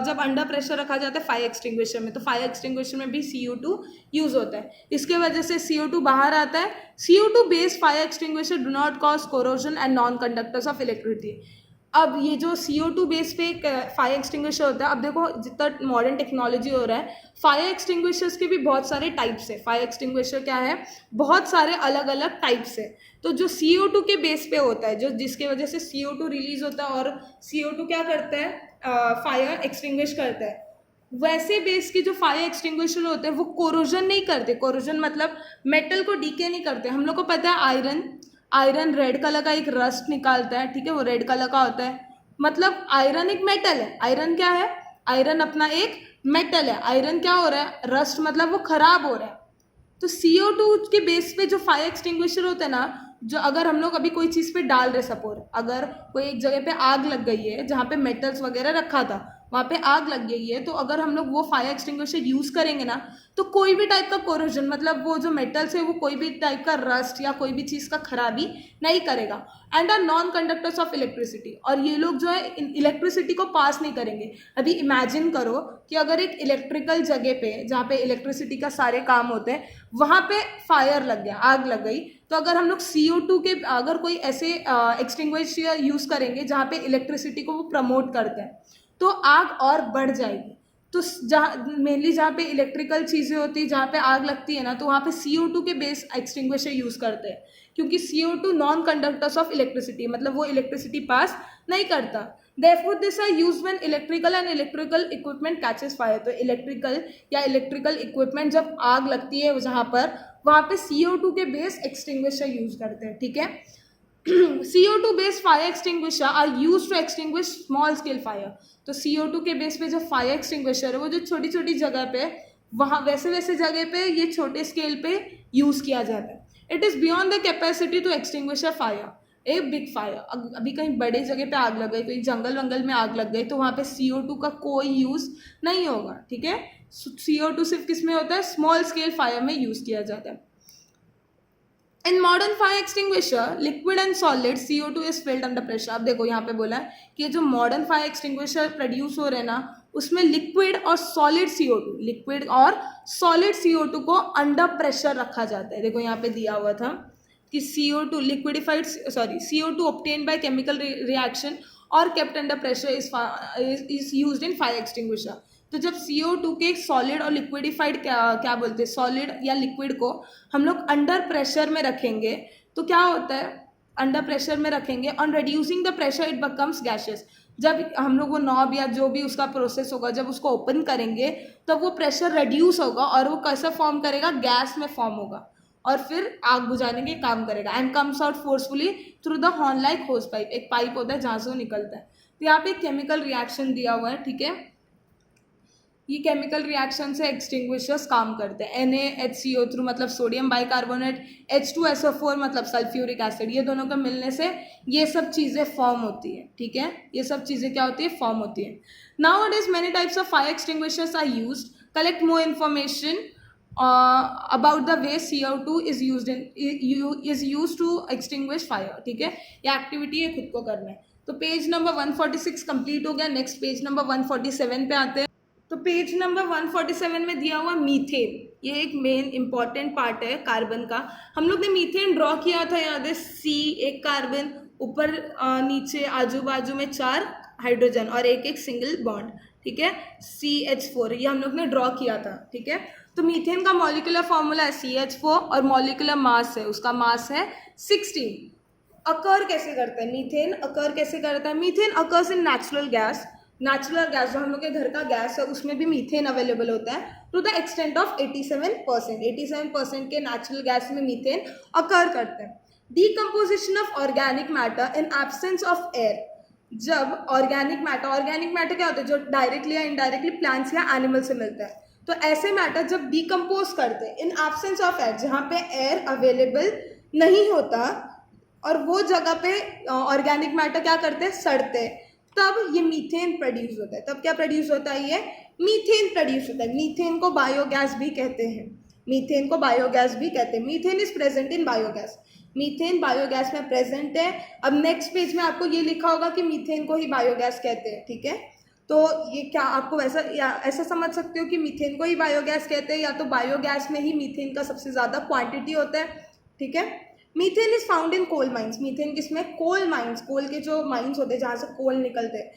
जब अंडर प्रेशर रखा जाता है फायर एक्सटिंग्विशर में, तो फायर एक्सटिंग्विशर में भी CO2 यूज होता है। इसके वजह से CO2 बाहर आता है। CO2 based fire extinguisher do not cause corrosion and non conductors of electricity. अब ये जो CO2 बेस पे फायर एक्सटिंग्विशर होता है, अब देखो जितना मॉडर्न टेक्नोलॉजी हो रहा है, फायर एक्सटिंग्विशर्स के भी बहुत सारे टाइप्स है। फायर एक्सटिंग्विशर क्या है, बहुत सारे अलग अलग टाइप्स है। तो जो CO2 के बेस पे होता है, जो जिसके वजह से CO2 रिलीज होता है और CO2 क्या करता है, फायर एक्सटिंग्विश करता है, वैसे बेस के जो फायर एक्सटिंग्विशर होते हैं वो कोरोजन नहीं करते। कोरोजन मतलब मेटल को डीके नहीं करते। हम लोग को पता है आयरन रेड कलर का एक रस्ट निकालता है, ठीक है, वो रेड कलर का होता है। मतलब आयरन एक मेटल है। आयरन क्या है, आयरन अपना एक मेटल है। आयरन क्या हो रहा है, रस्ट मतलब वो खराब हो रहा है। तो CO2 के बेस पे जो फायर एक्सटिंग्विशर होता है ना, जो अगर हम लोग अभी कोई चीज़ पे डाल रहे, सपोज अगर कोई एक जगह पे आग लग गई है जहाँ पे मेटल्स वगैरह रखा था, वहाँ पे आग लग गई है, तो अगर हम लोग वो फायर एक्सटिंग्विशर यूज़ करेंगे ना, तो कोई भी टाइप का कोरोजन, मतलब वो जो मेटल्स है वो कोई भी टाइप का रस्ट या कोई भी चीज़ का खराबी नहीं करेगा। And are non conductors of electricity, और ये लोग जो है इलेक्ट्रिसिटी को पास नहीं करेंगे। अभी इमेजिन करो कि अगर एक इलेक्ट्रिकल जगह पे, जहाँ पे इलेक्ट्रिसिटी का सारे काम होते हैं, वहाँ पे फायर लग गया, आग लग गई, तो अगर हम लोग CO2 के अगर कोई ऐसे एक्सटिंग्विशर यूज़ करेंगे जहाँ पे इलेक्ट्रिसिटी को वो प्रमोट करते हैं, तो आग और बढ़ जाएगी। तो जहाँ मेनली जहाँ पे इलेक्ट्रिकल चीज़ें होती है, जहाँ पे आग लगती है ना, तो वहाँ पे CO2 के बेस एक्सटिंग्विशर यूज़ करते हैं। क्योंकि CO2 non conductors of electricity, मतलब वो इलेक्ट्रिसिटी पास नहीं करता। Therefore this are used when electrical and electrical equipment catches fire। तो इलेक्ट्रिकल या इलेक्ट्रिकल इक्विपमेंट जब आग लगती है जहाँ पर, वहाँ पे CO2 के बेस एक्सटिंग्विशर यूज करते हैं, ठीक है। CO2 based fire extinguisher are use to extinguish small scale fire. तो CO2 के बेस पे जो फायर एक्सटिंग्विशर है वो जो छोटी छोटी जगह पे, वहाँ वैसे वैसे जगह पे ये छोटे स्केल पे यूज किया जाता है। It is beyond the capacity to extinguish a fire a big fire. अभी कहीं बड़े जगह पे आग लग गई, कोई जंगल वंगल में आग लग गई, तो वहाँ पे CO2 का कोई यूज नहीं होगा, ठीक है। CO2 सिर्फ किस में होता है, स्मॉल स्केल फायर में यूज किया जाता है। In modern fire extinguisher liquid and solid CO2 is filled under pressure. अब देखो यहाँ पे बोला है कि जो मॉडर्न फायर एक्सटिंग्विशर प्रोड्यूस हो रहे हैं ना, उसमें लिक्विड और सॉलिड CO2, लिक्विड और सॉलिड CO2 को अंडर प्रेशर रखा जाता है। देखो यहाँ पे दिया हुआ था कि CO2 liquefied CO2 obtained by chemical reaction और kept under pressure is used in fire extinguisher। तो जब CO2 के सॉलिड और लिक्विडिफाइड क्या बोलते हैं, सॉलिड या लिक्विड को हम लोग अंडर प्रेशर में रखेंगे तो क्या होता है, अंडर प्रेशर में रखेंगे, on reducing the pressure it becomes gases. जब हम लोग वो नॉब या जो भी उसका प्रोसेस होगा, जब उसको ओपन करेंगे तब वो प्रेशर रिड्यूस होगा और वो कैसा फॉर्म करेगा, गैस में फॉर्म होगा और फिर आग बुझाने के काम करेगा। And comes out forcefully through the horn like होस पाइप। एक पाइप होता है जहाँ से वो निकलता है। तो यहाँ पे एक केमिकल रिएक्शन दिया हुआ है, ठीक है। ये केमिकल रिएक्शन से एक्सटिंग्विशर्स काम करते हैं। NaHCO थ्रू मतलब सोडियम बाइकार्बोनेट, H2SO4 मतलब सल्फ्यूरिक एसिड, ये दोनों का मिलने से ये सब चीज़ें फॉर्म होती है, ठीक है। ये सब चीज़ें क्या होती है, फॉर्म होती है। Nowadays many types of fire extinguishers are used. Collect more information about the way CO2 is used to extinguish fire, ठीक है। ये एक्टिविटी है, खुद को करना है। तो पेज नंबर 146 कंप्लीट हो गया। नेक्स्ट पेज नंबर 147 पे आते हैं। तो पेज नंबर 147 में दिया हुआ मीथेन, ये एक मेन इंपॉर्टेंट पार्ट है कार्बन का। हम लोग ने मीथेन ड्रॉ किया था, याद है, C एक कार्बन, ऊपर नीचे आजू बाजू में 4 हाइड्रोजन और एक सिंगल बॉन्ड, ठीक है, CH4, ये हम लोग ने ड्रॉ किया था, ठीक है। तो मीथेन का मॉलिक्यूलर फॉर्मूला है CH4 और मॉलिक्यूलर मास है, उसका मास है 16। अकर कैसे करता है मीथेन, अकर कैसे करता है, methane occurs in natural gas. Natural gas जो हम लोग के घर का गैस है उसमें भी मीथेन अवेलेबल होता है टू द एक्सटेंट ऑफ 87%। 87% के नेचुरल गैस में मीथेन अकर करते हैं। Decomposition of organic matter in absence of air. जब ऑर्गेनिक मैटर क्या होता है, जो डायरेक्टली या इनडायरेक्टली प्लांट्स या एनिमल से मिलता है, तो ऐसे मैटर जब डिकम्पोज करते हैं इन एब्सेंस ऑफ एयर, जहाँ पे एयर अवेलेबल नहीं होता और वो जगह पे ऑर्गेनिक मैटर क्या करते हैं, सड़ते हैं, तब ये मीथेन प्रोड्यूस होता है। तब क्या प्रोड्यूस होता है, ये मीथेन प्रोड्यूस होता है। मीथेन को बायोगैस भी कहते हैं, मीथेन को बायोगैस भी कहते हैं। Methane is present in biogas, methane biogas में प्रेजेंट है। अब नेक्स्ट पेज में आपको ये लिखा होगा कि मीथेन को ही बायोगैस कहते हैं, ठीक है। तो ये क्या आपको ऐसा समझ सकते हो कि मीथेन को ही बायोगैस कहते हैं, या तो बायोगैस में ही मीथेन का सबसे ज़्यादा क्वांटिटी होता है, ठीक है। Methane is found in coal mines. Methane किसमें, कोल माइंस, कोल के जो माइंस होते हैं जहाँ से कोल निकलते हैं,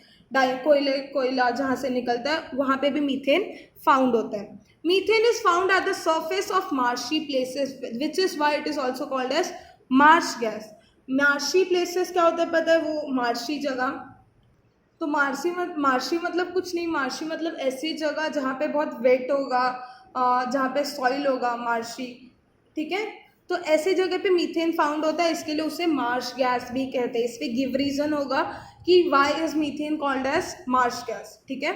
कोयला जहाँ से निकलता है, वहाँ पे भी मीथेन फाउंड होता है। Methane is found at the surface of marshy places which is why it is also called as marsh gas. Marshy places क्या होता है पता है, वो मार्शी जगह। तो मार्शी मतलब कुछ नहीं, मार्शी मतलब ऐसी जगह जहाँ पे बहुत वेट होगा, जहाँ पे सॉइल होगा, मार्शी, ठीक है। तो ऐसे जगह पे मीथेन फाउंड होता है, इसके लिए उसे मार्श गैस भी कहते हैं। इस पे गिव रीजन होगा कि why is methane called as marsh gas, ठीक है।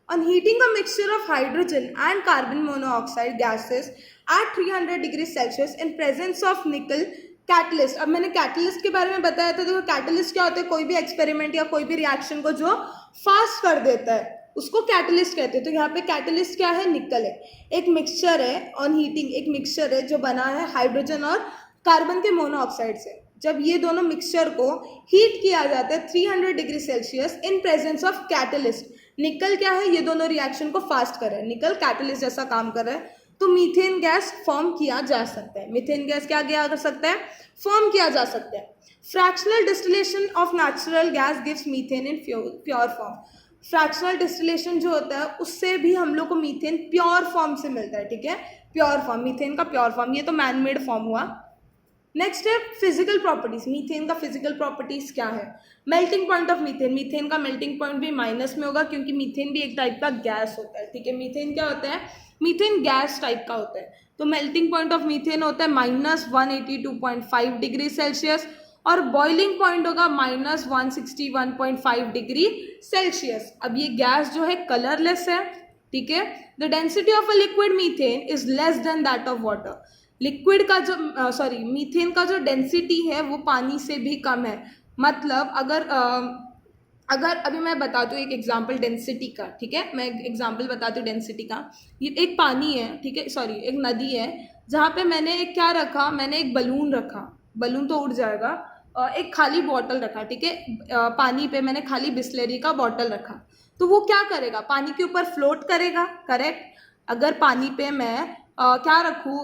On heating a mixture of hydrogen and carbon monoxide gases at 300 degree Celsius in presence of nickel catalyst. अब मैंने कैटलिस्ट के बारे में बताया था। देखो कैटलिस्ट क्या होता है, कोई भी एक्सपेरिमेंट या कोई भी रिएक्शन को जो फास्ट कर देता है उसको कैटलिस्ट कहते हैं। तो यहाँ पे कैटलिस्ट क्या है, निकल है। एक मिक्सचर है, ऑन हीटिंग एक मिक्सचर है जो बना है हाइड्रोजन और कार्बन के मोनोऑक्साइड से। जब ये दोनों मिक्सचर को हीट किया जाता है 300 degree Celsius in presence of catalyst, निकल क्या है, ये दोनों रिएक्शन को फास्ट कर रहा है, निकल कैटलिस्ट जैसा काम कर रहा है, तो मीथेन गैस फॉर्म किया जा सकता है। मीथेन गैस क्या किया कर सकता है, फॉर्म किया जा सकता है। Fractional distillation of natural gas gives methane in pure form. Fractional distillation जो होता है उससे भी हम लोग को मीथेन प्योर फॉर्म से मिलता है, ठीक है, प्योर फॉर्म, मीथेन का प्योर फॉर्म। ये तो मैन मेड फॉर्म हुआ। नेक्स्ट है फिजिकल प्रॉपर्टीज, मीथेन का फिजिकल प्रॉपर्टीज क्या है। Melting point of methane, methane का मेल्टिंग पॉइंट भी माइनस में होगा क्योंकि मीथेन भी एक टाइप का गैस होता है, ठीक है। मीथेन क्या होता है, मीथेन गैस टाइप का होता है। तो मेल्टिंग पॉइंट ऑफ मीथेन होता है -182.5 डिग्री सेल्सियस और बॉइलिंग पॉइंट होगा -161.5 डिग्री सेल्सियस। अब ये गैस जो है कलरलेस है, ठीक है। The density of a liquid methane is less than that of water. Liquid का जो मीथेन का जो डेंसिटी है वो पानी से भी कम है। मतलब अगर अभी मैं बता दूँ एक एग्जांपल डेंसिटी का, ठीक है, मैं एक एग्जांपल बताती हूँ डेंसिटी का। ये एक पानी है, ठीक है, एक नदी है जहाँ पे मैंने एक क्या रखा, मैंने एक बलून रखा, बलून तो उड़ जाएगा, एक खाली बॉटल रखा, ठीक है, पानी पे मैंने खाली बिस्लेरी का बॉटल रखा, तो वो क्या करेगा, पानी के ऊपर फ्लोट करेगा, करेक्ट। अगर पानी पे मैं क्या रखूँ,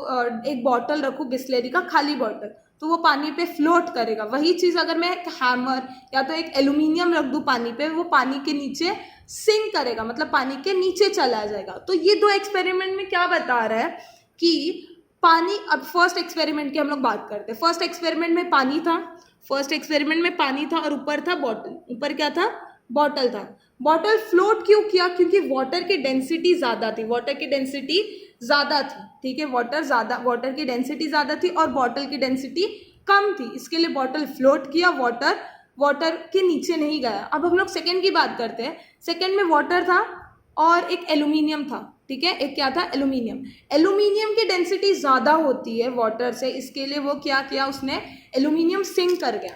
एक बॉटल रखूँ बिस्लेरी का खाली बॉटल, तो वो पानी पे फ्लोट करेगा। वही चीज़ अगर मैं एक हैमर या तो एक एल्यूमिनियम रख दूँ पानी पे, वो पानी के नीचे सिंक करेगा, मतलब पानी के नीचे चला जाएगा। तो ये दो एक्सपेरिमेंट में क्या बता रहा है कि पानी, अब फर्स्ट एक्सपेरिमेंट की हम लोग बात करते हैं। फर्स्ट एक्सपेरिमेंट में पानी था, फर्स्ट एक्सपेरिमेंट में पानी था और ऊपर था बॉटल, ऊपर क्या था, बॉटल था। बॉटल फ्लोट क्यों किया, क्योंकि वाटर की डेंसिटी ज़्यादा थी, वाटर की डेंसिटी ज़्यादा थी, ठीक है, वाटर की डेंसिटी ज़्यादा थी और बॉटल की डेंसिटी कम थी, इसके लिए बॉटल फ्लोट किया, वाटर के नीचे नहीं गया। अब हम लोग सेकेंड की बात करते हैं। सेकेंड में वाटर था और एक एल्यूमिनियम था, ठीक है, एक क्या था, एल्यूमिनियम। एल्यूमिनियम की डेंसिटी ज़्यादा होती है वाटर से, इसके लिए वो क्या किया, उसने एल्यूमिनियम सिंक कर गया,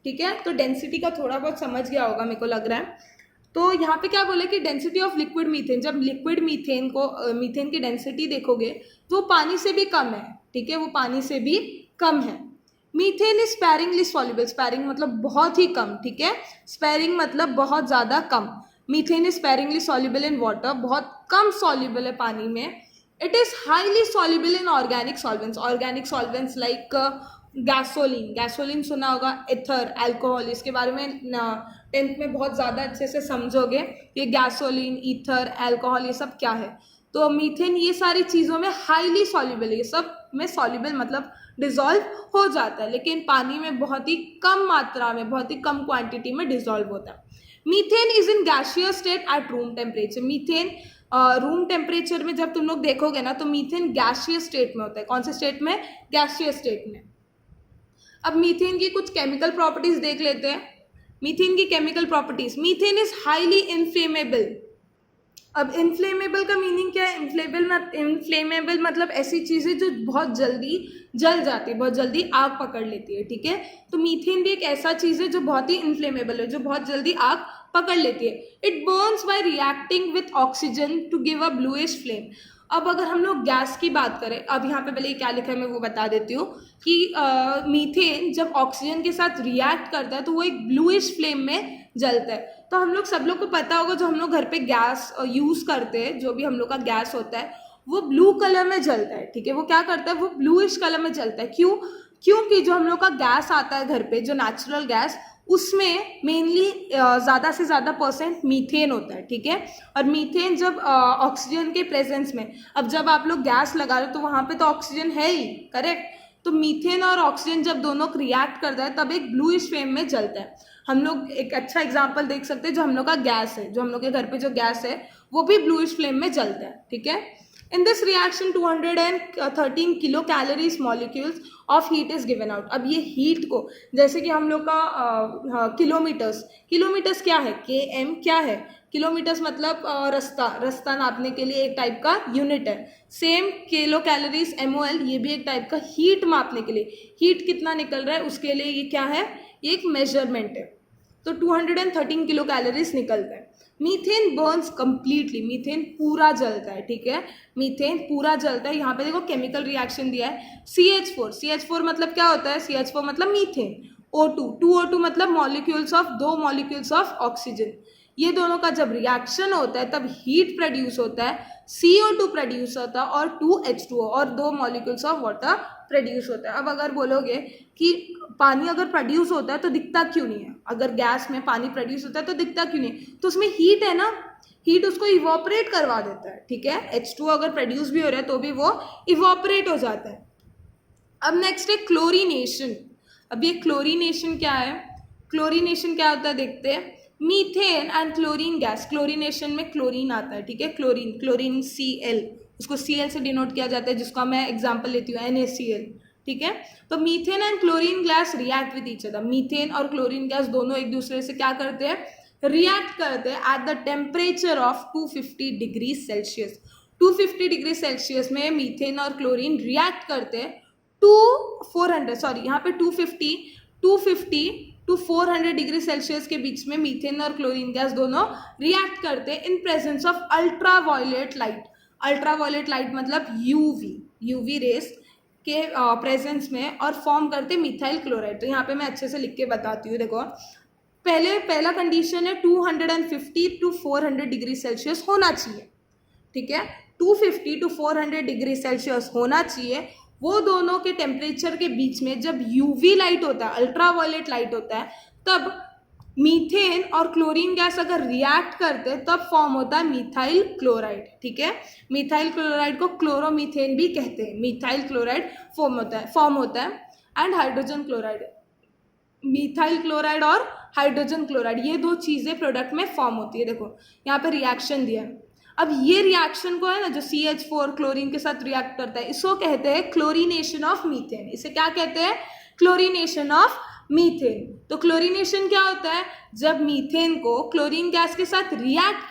ठीक है। तो डेंसिटी का थोड़ा बहुत समझ गया होगा मेरे को लग रहा है। तो यहाँ पे क्या बोले कि डेंसिटी ऑफ लिक्विड मीथेन, जब लिक्विड मीथेन को मीथेन की डेंसिटी देखोगे तो पानी से भी कम है, ठीक है, वो पानी से भी कम है। Methane is sparingly soluble, sparring मतलब बहुत ही कम, ठीक है, स्पैरिंग मतलब बहुत ज़्यादा कम। Methane is sparingly soluble in water, बहुत कम सॉल्युबल है पानी में। It is highly soluble in organic solvents like gasoline, gasoline सुना होगा, एथर, अल्कोहल, इसके बारे में 10th में बहुत ज़्यादा अच्छे से समझोगे, ये गैसोलीन, ईथर, अल्कोहल, ये सब क्या है। तो मीथेन ये सारी चीज़ों में हाईली सॉल्युबल है, ये सब में सॉल्युबल मतलब डिज़ोल्व हो जाता है, लेकिन पानी में बहुत ही कम मात्रा में, बहुत ही कम क्वांटिटी में डिज़ोल्व होता है। Methane is in gaseous state at room temperature, methane room temperature में जब तुम लोग देखोगे ना तो मीथेन गैसियस स्टेट में होता है। कौन से स्टेट में, गैसियस स्टेट में। अब मीथेन की कुछ केमिकल प्रॉपर्टीज देख लेते हैं। मीथेन की chemical properties, methane is highly inflammable. अब इनफ्लेमेबल का मीनिंग क्या है, इनफ्लेमेबल मतलब ऐसी चीज़ें जो बहुत जल्दी जल जाती है, बहुत जल्दी आग पकड़ लेती है, ठीक है। तो मीथेन भी एक ऐसा चीज़ है जो बहुत ही इनफ्लेमेबल है, जो बहुत जल्दी आग पकड़ लेती है। It burns by reacting with oxygen to give a bluish flame. अब अगर हम लोग गैस की बात करें, अब यहाँ पे पहले क्या लिखा है मैं वो बता देती हूँ कि मीथेन जब ऑक्सीजन के साथ रिएक्ट करता है तो वो एक ब्लूइश फ्लेम में जलता है। तो हम लोग सब लोग को पता होगा, जो हम लोग घर पे गैस यूज़ करते हैं, जो भी हम लोग का गैस होता है वो ब्लू कलर में जलता है, ठीक है। वो क्या करता है, वो ब्लूइश कलर में जलता है। क्यों, क्योंकि जो हम लोग का गैस आता है घर पे, जो नेचुरल गैस, उसमें मेनली ज़्यादा से ज़्यादा परसेंट मीथेन होता है, ठीक है। और मीथेन जब ऑक्सीजन के प्रेजेंस में, अब जब आप लोग गैस लगा रहे हो तो वहाँ पे तो ऑक्सीजन है ही, करेक्ट। तो मीथेन और ऑक्सीजन जब दोनों रिएक्ट करता है तब एक ब्लूइश फ्लेम में जलता है। हम लोग एक अच्छा एग्जांपल देख सकते हैं, जो हम लोग का गैस है, जो हम लोग के घर पे जो गैस है वो भी ब्लूइश फ्लेम में जलता है, ठीक है। In this reaction 213 kilo calories molecules of heat is given out. अब ये हीट को, जैसे कि हम लोग का किलोमीटर्स क्या है, km क्या है, किलोमीटर्स मतलब रास्ता नापने के लिए एक टाइप का यूनिट है। सेम किलो कैलोरीज MOL, ये भी एक टाइप का हीट मापने के लिए, हीट कितना निकल रहा है उसके लिए ये क्या है, ये एक मेजरमेंट है। तो 213 किलो कैलोरीज निकलता है। मीथेन बर्न्स कंप्लीटली, मीथेन पूरा जलता है, ठीक है, मीथेन पूरा जलता है। यहाँ पे देखो केमिकल रिएक्शन दिया है, CH4 मतलब क्या होता है, CH4 मतलब मीथेन, O2 2O2 मतलब मॉलिक्यूल्स ऑफ, दो मॉलिक्यूल्स ऑफ ऑक्सीजन। ये दोनों का जब रिएक्शन होता है तब हीट प्रोड्यूस होता है, CO2 प्रोड्यूस होता है और 2H2O और दो मॉलिक्यूल्स ऑफ वाटर प्रोड्यूस होता है। अब अगर बोलोगे कि पानी अगर प्रोड्यूस होता है तो दिखता क्यों नहीं है, अगर गैस में पानी प्रोड्यूस होता है तो दिखता क्यों नहीं, तो उसमें हीट है ना, हीट उसको इवोपरेट करवा देता है, ठीक है। H2O अगर प्रोड्यूस भी हो रहा है तो भी वो इवोपरेट हो जाता है। अब नेक्स्ट है क्लोरीनेशन। अब ये क्लोरीनेशन क्या है, क्लोरीनेशन क्या होता है देखते हैं। Methane and chlorine gas, chlorination में क्लोरीन आता है, ठीक है, क्लोरीन, क्लोरीन Cl, उसको Cl से डिनोट किया जाता है, जिसका मैं एग्जांपल लेती हूँ NaCl, ठीक है। तो methane and chlorine gas react with each other, methane और क्लोरीन गैस दोनों एक दूसरे से क्या करते हैं, रिएक्ट करते हैं at the temperature of 250 degree Celsius. 250 degree Celsius में मीथेन और क्लोरीन रिएक्ट करते हैं टू 400, सॉरी यहाँ पे 250 टू 400 डिग्री सेल्सियस के बीच में मीथेन और क्लोरीन गैस दोनों रिएक्ट करते हैं इन presence of ultraviolet light. Ultraviolet light मतलब यूवी रेस के प्रेजेंस में, और फॉर्म करते मिथाइल क्लोराइड। तो यहाँ पे मैं अच्छे से लिख के बताती हूँ, देखो पहला कंडीशन है 250 टू 400 डिग्री सेल्सियस होना चाहिए, ठीक है, 250 टू 400 डिग्री सेल्सियस होना चाहिए। वो दोनों के टेम्परेचर के बीच में जब यूवी लाइट होता है, अल्ट्रावायलेट लाइट होता है, तब मीथेन और क्लोरीन गैस अगर रिएक्ट करते हैं तब फॉर्म होता है मिथाइल क्लोराइड, ठीक है। मिथाइल क्लोराइड को क्लोरोमीथेन भी कहते हैं। मिथाइल क्लोराइड फॉर्म होता है and hydrogen chloride, methyl chloride और हाइड्रोजन क्लोराइड, ये दो चीज़ें प्रोडक्ट में फॉर्म होती है। देखो यहाँ पे रिएक्शन दिया है। अब ये रिएक्शन को है ना, जो CH4 क्लोरीन के साथ रिएक्ट करता है, इसको कहते हैं क्लोरीनेशन ऑफ मीथेन। इसे क्या कहते हैं, क्लोरीनेशन ऑफ मीथेन। तो क्लोरीनेशन क्या होता है, जब मीथेन को क्लोरीन गैस के साथ रिएक्ट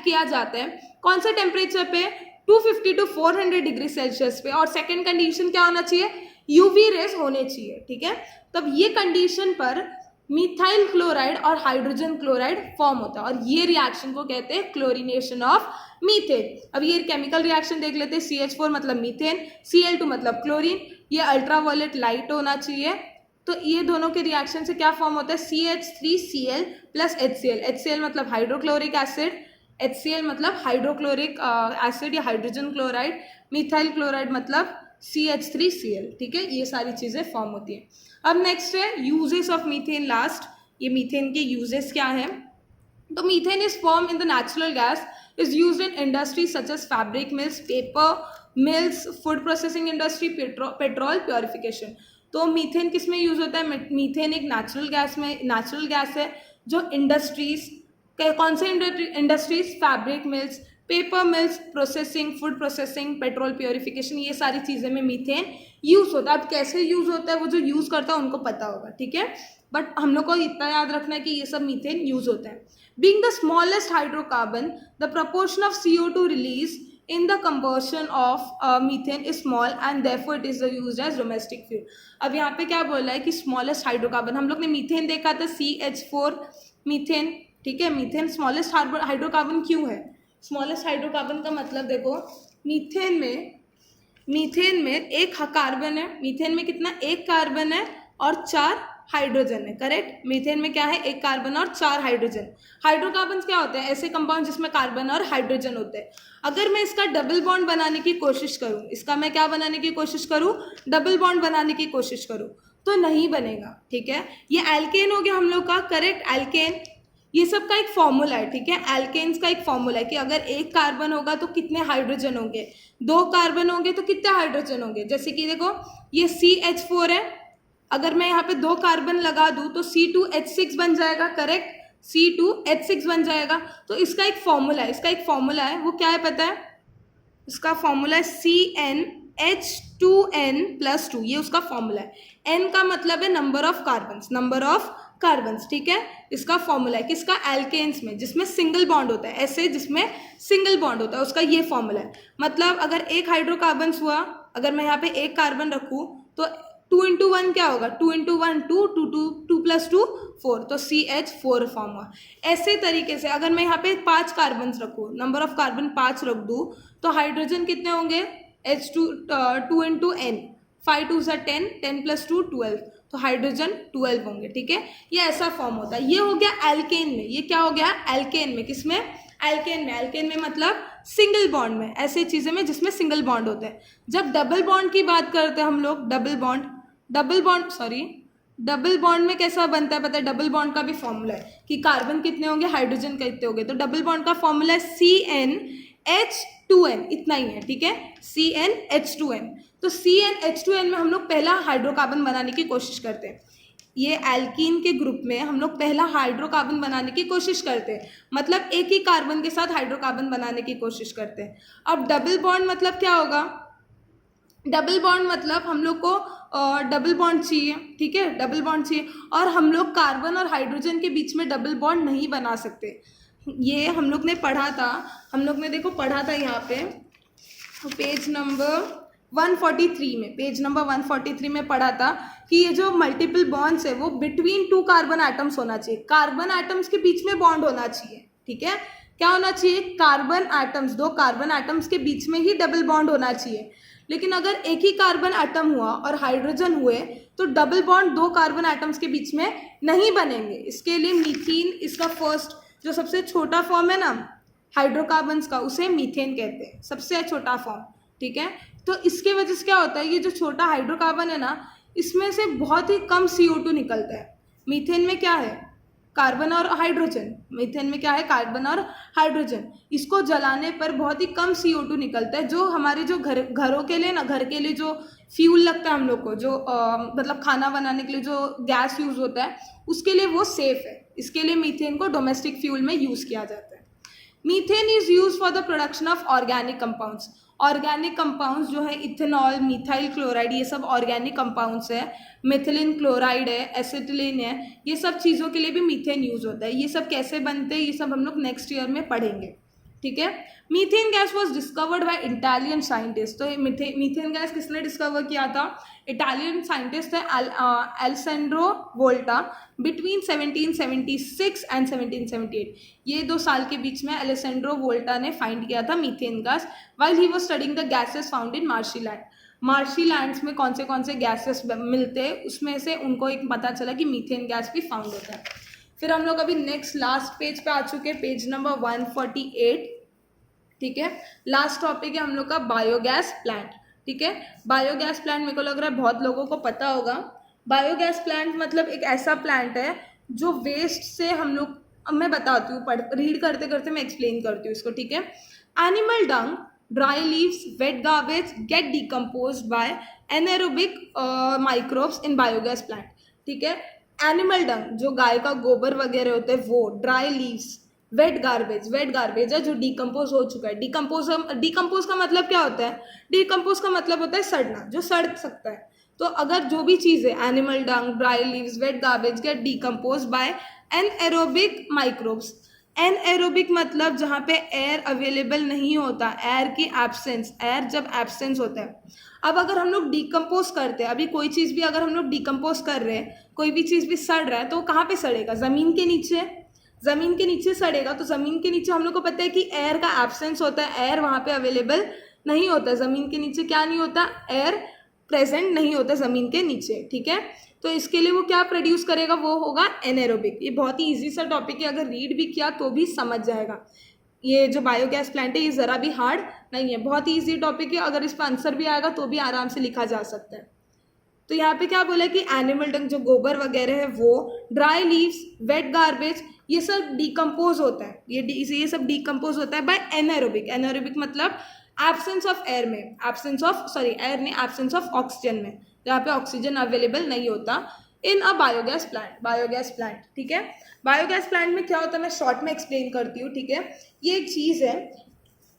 किया जाता है, कौन से टेम्परेचर पे, 250 टू 400 डिग्री सेल्सियस पे, और सेकेंड कंडीशन क्या होना चाहिए, यूवी रेस होने चाहिए, ठीक है। तब ये कंडीशन पर मिथाइल क्लोराइड और हाइड्रोजन क्लोराइड फॉर्म होता है, और ये रिएक्शन को कहते हैं क्लोरीनेशन ऑफ मीथेन। अब ये केमिकल रिएक्शन देख लेते हैं। CH4 मतलब मीथेन, Cl2 मतलब क्लोरीन, ये अल्ट्रावायलेट लाइट होना चाहिए। तो ये दोनों के रिएक्शन से क्या फॉर्म होता है, CH3Cl प्लस HCl। HCl मतलब हाइड्रोक्लोरिक एसिड, HCl मतलब हाइड्रोक्लोरिक एसिड या हाइड्रोजन क्लोराइड, मिथाइल क्लोराइड मतलब CH3Cl, ठीक है। ये सारी चीज़ें फॉर्म होती हैं। अब नेक्स्ट है यूजेस ऑफ मीथेन। लास्ट, ये मीथेन के यूजेस क्या हैं। तो methane is form in the natural gas, is used in industry such as fabric mills, paper mills, food processing industry, petrol purification. तो मीथेन किस में यूज होता है, मीथेन एक नेचुरल गैस है जो इंडस्ट्रीज, कौन से industries, fabric mills, paper mills, processing, food processing, petrol purification, ये सारी चीज़ें में मीथेन यूज़ होता है। अब कैसे यूज़ होता है वो जो यूज़ करता है उनको पता होगा, ठीक है, बट हम लोग को इतना याद रखना है कि ये सब मीथेन यूज़ होता है। Being the smallest hydrocarbon, the proportion of CO2 release in the combustion of methane is small and therefore it is used as domestic fuel। अब यहाँ पे क्या बोला है कि स्मॉलेस्ट हाइड्रोकार्बन, हम लोग ने मीथेन देखा था CH4 मीथेन, ठीक है। मीथेन स्मॉलेस्ट हाइड्रोकार्बन क्यों है, स्मॉलेस्ट हाइड्रोकार्बन का मतलब देखो, मीथेन में एक कार्बन है, मीथेन में कितना, एक कार्बन है और 4 हाइड्रोजन है, करेक्ट। मीथेन में क्या है, एक कार्बन और 4 हाइड्रोजन। हाइड्रोकार्बन क्या होते हैं, ऐसे कंपाउंड जिसमें कार्बन और हाइड्रोजन होते हैं। अगर मैं इसका डबल बॉन्ड बनाने की कोशिश करूं, इसका मैं क्या बनाने की कोशिश करूं, डबल बॉन्ड बनाने की कोशिश करूं, तो नहीं बनेगा, ठीक है। ये एल्केन हो गया हम लोग का, करेक्ट, एल्केन। ये सब का एक फॉर्मूला है, ठीक है, एल्केन्स का एक फॉर्मूला है कि अगर एक कार्बन होगा तो कितने हाइड्रोजन होंगे, 2 कार्बन होंगे तो कितने हाइड्रोजन होंगे। जैसे कि देखो ये CH4 है, अगर मैं यहाँ पे 2 कार्बन लगा दूँ तो C2H6 बन जाएगा, करेक्ट, C2H6 बन जाएगा। तो इसका एक फॉर्मूला है, वो क्या है पता है, इसका फॉर्मूला है CnH2n+2, ये उसका फॉर्मूला है। n का मतलब है नंबर ऑफ कार्बन्स, ठीक है। इसका फॉर्मूला है किसका, एल्केन्स में, जिसमें सिंगल बॉन्ड होता है, ऐसे जिसमें सिंगल बॉन्ड होता है, उसका ये फॉर्मूला है। मतलब अगर एक हाइड्रोकार्बन्स हुआ, अगर मैं यहाँ पे एक कार्बन रखूँ तो 2 × 1 क्या होगा, 2 × 1 2, 2 + 2 4, तो CH4 फॉर्म हुआ। ऐसे तरीके से अगर मैं यहाँ पे 5 कार्बन्स रखूँ, नंबर ऑफ कार्बन 5 रख दूँ, तो हाइड्रोजन कितने होंगे, 2 × n, 5 2 = 10, 10 + 2 12, तो हाइड्रोजन 12 होंगे, ठीक है। ये ऐसा फॉर्म होता है। ये हो गया एल्केन में, ये क्या हो गया, एल्केन में। किसमें, एल्केन में मतलब सिंगल बॉन्ड में, ऐसे चीज़ें में जिसमें सिंगल बॉन्ड होते हैं। जब डबल बॉन्ड की बात करते हैं हम लोग, डबल बॉन्ड में कैसा बनता है पता है, डबल बॉन्ड का भी फॉर्मूला है कि कार्बन कितने होंगे, हाइड्रोजन कितने होंगे। तो डबल बॉन्ड का फॉर्मूला है H2N, इतना ही है, ठीक है, CnH2n। तो CnH2n में हम लोग पहला हाइड्रोकार्बन बनाने की कोशिश करते हैं। ये एल्कीन के ग्रुप में हम लोग पहला हाइड्रोकार्बन बनाने की कोशिश करते हैं, मतलब एक ही कार्बन के साथ हाइड्रोकार्बन बनाने की कोशिश करते हैं। अब डबल बॉन्ड मतलब क्या होगा? डबल बॉन्ड मतलब हम लोग को डबल बॉन्ड चाहिए, ठीक है, डबल बॉन्ड चाहिए, और हम लोग कार्बन और हाइड्रोजन के बीच में डबल बॉन्ड नहीं बना सकते। ये हम लोग ने पढ़ा था, हम लोग ने देखो पढ़ा था यहाँ पे पेज नंबर 143 में, पेज नंबर 143 में पढ़ा था कि ये जो मल्टीपल बॉन्ड्स है वो बिटवीन टू कार्बन एटम्स होना चाहिए, कार्बन एटम्स के बीच में बॉन्ड होना चाहिए, ठीक है, क्या होना चाहिए? कार्बन एटम्स, दो कार्बन एटम्स के बीच में ही डबल बॉन्ड होना चाहिए। लेकिन अगर एक ही कार्बन एटम हुआ और हाइड्रोजन हुए तो डबल बॉन्ड दो कार्बन एटम्स के बीच में नहीं बनेंगे। इसके लिए मीथेन, इसका फर्स्ट जो सबसे छोटा फॉर्म है ना हाइड्रोकार्बन्स का, उसे मीथेन कहते हैं, सबसे छोटा फॉर्म, ठीक है। तो इसके वजह से क्या होता है, ये जो छोटा हाइड्रोकार्बन है ना, इसमें से बहुत ही कम CO2 निकलता है। मीथेन में क्या है? कार्बन और हाइड्रोजन। मीथेन में क्या है? कार्बन और हाइड्रोजन। इसको जलाने पर बहुत ही कम CO2 निकलता है, जो हमारे जो घरों के लिए ना, घर के लिए जो फ्यूल लगता है हम लोग को, जो मतलब खाना बनाने के लिए जो गैस यूज होता है, उसके लिए वो सेफ है। इसके लिए मीथेन को डोमेस्टिक फ्यूल में यूज किया जाता है। Methane is use for the production of organic compounds. Organic compounds जो है इथेनॉल, मिथाइल क्लोराइड, ये सब ऑर्गेनिक कंपाउंड्स है। मिथिलीन क्लोराइड है, एसिटिलीन है, ये सब चीज़ों के लिए भी मीथेन यूज होता है। ये सब कैसे बनते हैं ये सब हम लोग नेक्स्ट ईयर में पढ़ेंगे, ठीक है। Methane gas was discovered by Italian scientist. तो मीथेन गैस किसने डिस्कवर किया था? इटालियन साइंटिस्ट है एलेसेंड्रो वोल्टा, बिटवीन 1776 एंड 1778। ये 2 साल के बीच में एलेसेंड्रो वोल्टा ने फाइंड किया था methane gas, while he was studying the gases found in marshy land. Marshy lands में कौन से गैसेस मिलते हैं, उसमें से उनको एक पता चला कि मीथेन गैस भी फाउंड होता है। फिर हम लोग अभी नेक्स्ट लास्ट पेज पे आ चुके हैं, पेज नंबर 148, ठीक है। लास्ट टॉपिक है हम लोग का बायोगैस प्लांट, ठीक है। बायोगैस प्लांट मेरे को लग रहा है बहुत लोगों को पता होगा। बायोगैस प्लांट मतलब एक ऐसा प्लांट है जो वेस्ट से हम लोग, अब मैं बताती हूँ, रीड करते करते मैं एक्सप्लेन करती हूँ इसको, ठीक है। Animal Dang, dry leaves, wet garbage get decomposed by anaerobic microbes in biogas plant, ठीक है। एनिमल डंग जो गाय का गोबर वगैरह होते हैं वो, ड्राई लीव्स, वेट गार्बेज है जो डिकम्पोज हो चुका है। डिकम्पोज का मतलब क्या होता है? डिकम्पोज का मतलब होता है सड़ना, जो सड़ सकता है। तो अगर जो भी चीज़ है, animal dung, dry leaves, wet garbage get decompose by anaerobic microbes. Anaerobic मतलब जहाँ पे एयर अवेलेबल नहीं होता, एयर की एब्सेंस, एयर जब एब्सेंस होता है। अब अगर हम लोग डिकम्पोज करते हैं, अभी कोई चीज़ भी अगर हम लोग डिकम्पोज कर रहे हैं, कोई भी चीज़ भी सड़ रहा है, तो वो कहाँ पे सड़ेगा? ज़मीन के नीचे, ज़मीन के नीचे सड़ेगा। तो ज़मीन के नीचे हम लोग को पता है कि एयर का एब्सेंस होता है, एयर वहाँ पे अवेलेबल नहीं होता। ज़मीन के नीचे क्या नहीं होता? एयर प्रेजेंट नहीं होता ज़मीन के नीचे, ठीक है। तो इसके लिए वो क्या प्रोड्यूस करेगा? वो होगा एनएरोबिक। ये बहुत ही इजी सा टॉपिक है, अगर रीड भी किया तो भी समझ जाएगा। ये जो बायोगैस प्लांट है ये ज़रा भी हार्ड नहीं है, बहुत ही ईजी टॉपिक है। अगर इस पर आंसर भी आएगा तो भी आराम से लिखा जा सकता है। तो यहाँ पे क्या बोला कि एनिमल डंग जो गोबर वगैरह है वो, ड्राई लीव्स, वेट गार्बेज, ये सब डिकम्पोज होता है, ये सब डिकम्पोज होता है बाय एनएरोबिक। एनएरोबिक मतलब एब्सेंस ऑफ एयर में, एयर नहीं, एब्सेंस ऑफ ऑक्सीजन में, जहाँ पे ऑक्सीजन अवेलेबल नहीं होता इन अ बायोगैस प्लांट, ठीक है। बायोगैस प्लांट में क्या होता है मैं शॉर्ट में एक्सप्लेन करती हूँ, ठीक है। ये एक चीज़ है,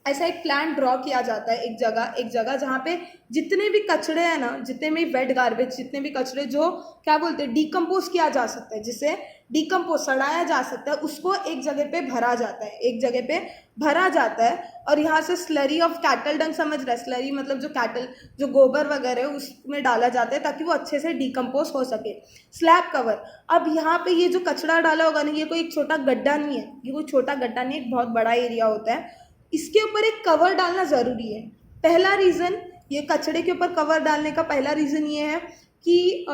ऐसा एक प्लांट ड्रॉ किया जाता है एक जगह जहाँ पे जितने भी कचड़े हैं ना, जितने भी वेट गार्बेज, जितने भी कचड़े जो क्या बोलते हैं डिकम्पोज किया जा सकता है, जिसे डिकम्पोज सड़ाया जा सकता है, उसको एक जगह पे भरा जाता है। और यहाँ से स्लरी ऑफ कैटल डंग, समझ रहे? स्लरी मतलब जो कैटल, जो गोबर वगैरह है उसमें डाला जाता है ताकि वो अच्छे से डिकम्पोज हो सके। स्लैब कवर, अब यहाँ पे ये जो कचड़ा डाला होगा ना, ये कोई एक छोटा गड्ढा नहीं है, ये कोई छोटा गड्ढा नहीं, एक बहुत बड़ा एरिया होता है। इसके ऊपर एक कवर डालना ज़रूरी है। पहला रीज़न, ये कचड़े के ऊपर कवर डालने का पहला रीज़न ये है कि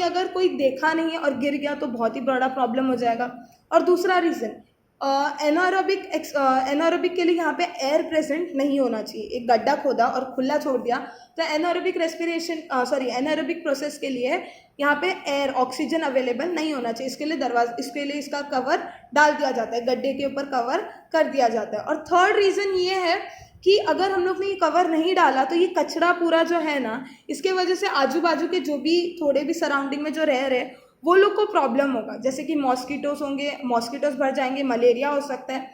अगर कोई देखा नहीं है और गिर गया तो बहुत ही बड़ा प्रॉब्लम हो जाएगा। और दूसरा रीज़न, एनारोबिक एनारोबिक के लिए यहाँ पे एयर प्रेजेंट नहीं होना चाहिए। एक गड्ढा खोदा और खुला छोड़ दिया तो एनारोबिक रेस्पिरेशन एनारोबिक प्रोसेस के लिए यहाँ पे एयर ऑक्सीजन अवेलेबल नहीं होना चाहिए। इसके लिए इसका कवर डाल दिया जाता है, गड्ढे के ऊपर कवर कर दिया जाता है। और थर्ड रीज़न ये है कि अगर हम लोग ने ये कवर नहीं डाला तो ये कचरा पूरा जो है ना, इसके वजह से आजू बाजू के जो भी थोड़े भी सराउंडिंग में जो रह रहे वो लोग को प्रॉब्लम होगा। जैसे कि मॉस्किटोस होंगे, मॉस्किटोस भर जाएंगे, मलेरिया हो सकता है,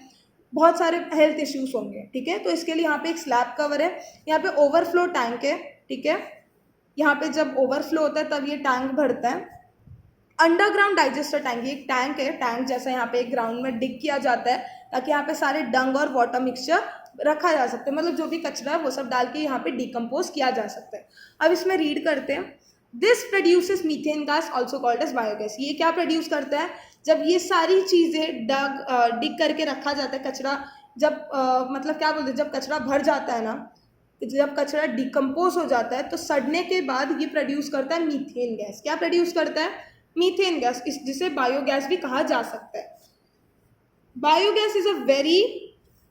बहुत सारे हेल्थ इश्यूज होंगे। ठीक है, तो इसके लिए यहाँ पे एक स्लैब कवर है, यहाँ पे ओवरफ्लो टैंक है। ठीक है, यहाँ पे जब ओवरफ्लो होता है तब ये टैंक भरता है। अंडरग्राउंड डाइजेस्टर टैंक, ये एक टैंक है, टैंक जैसा यहाँ पे ग्राउंड में डिग किया जाता है ताकि यहाँ पे सारे डंग और वाटर मिक्सचर रखा जा सकता है, मतलब जो भी कचरा है वो सब डाल के यहाँ पे डिकम्पोज किया जा सकता है। अब इसमें रीड करते हैं, this produces methane gas also called as biogas. ये क्या प्रोड्यूस करता है, जब ये सारी चीज़ें डिग करके रखा जाता है कचरा, जब मतलब क्या बोलते हैं, जब कचरा भर जाता है ना, जब कचरा डिकम्पोज हो जाता है तो सड़ने के बाद ये प्रोड्यूस करता है मीथेन गैस। क्या प्रोड्यूस करता है, मीथेन गैस, जिसे बायोगैस भी कहा जा सकता है। Biogas is a very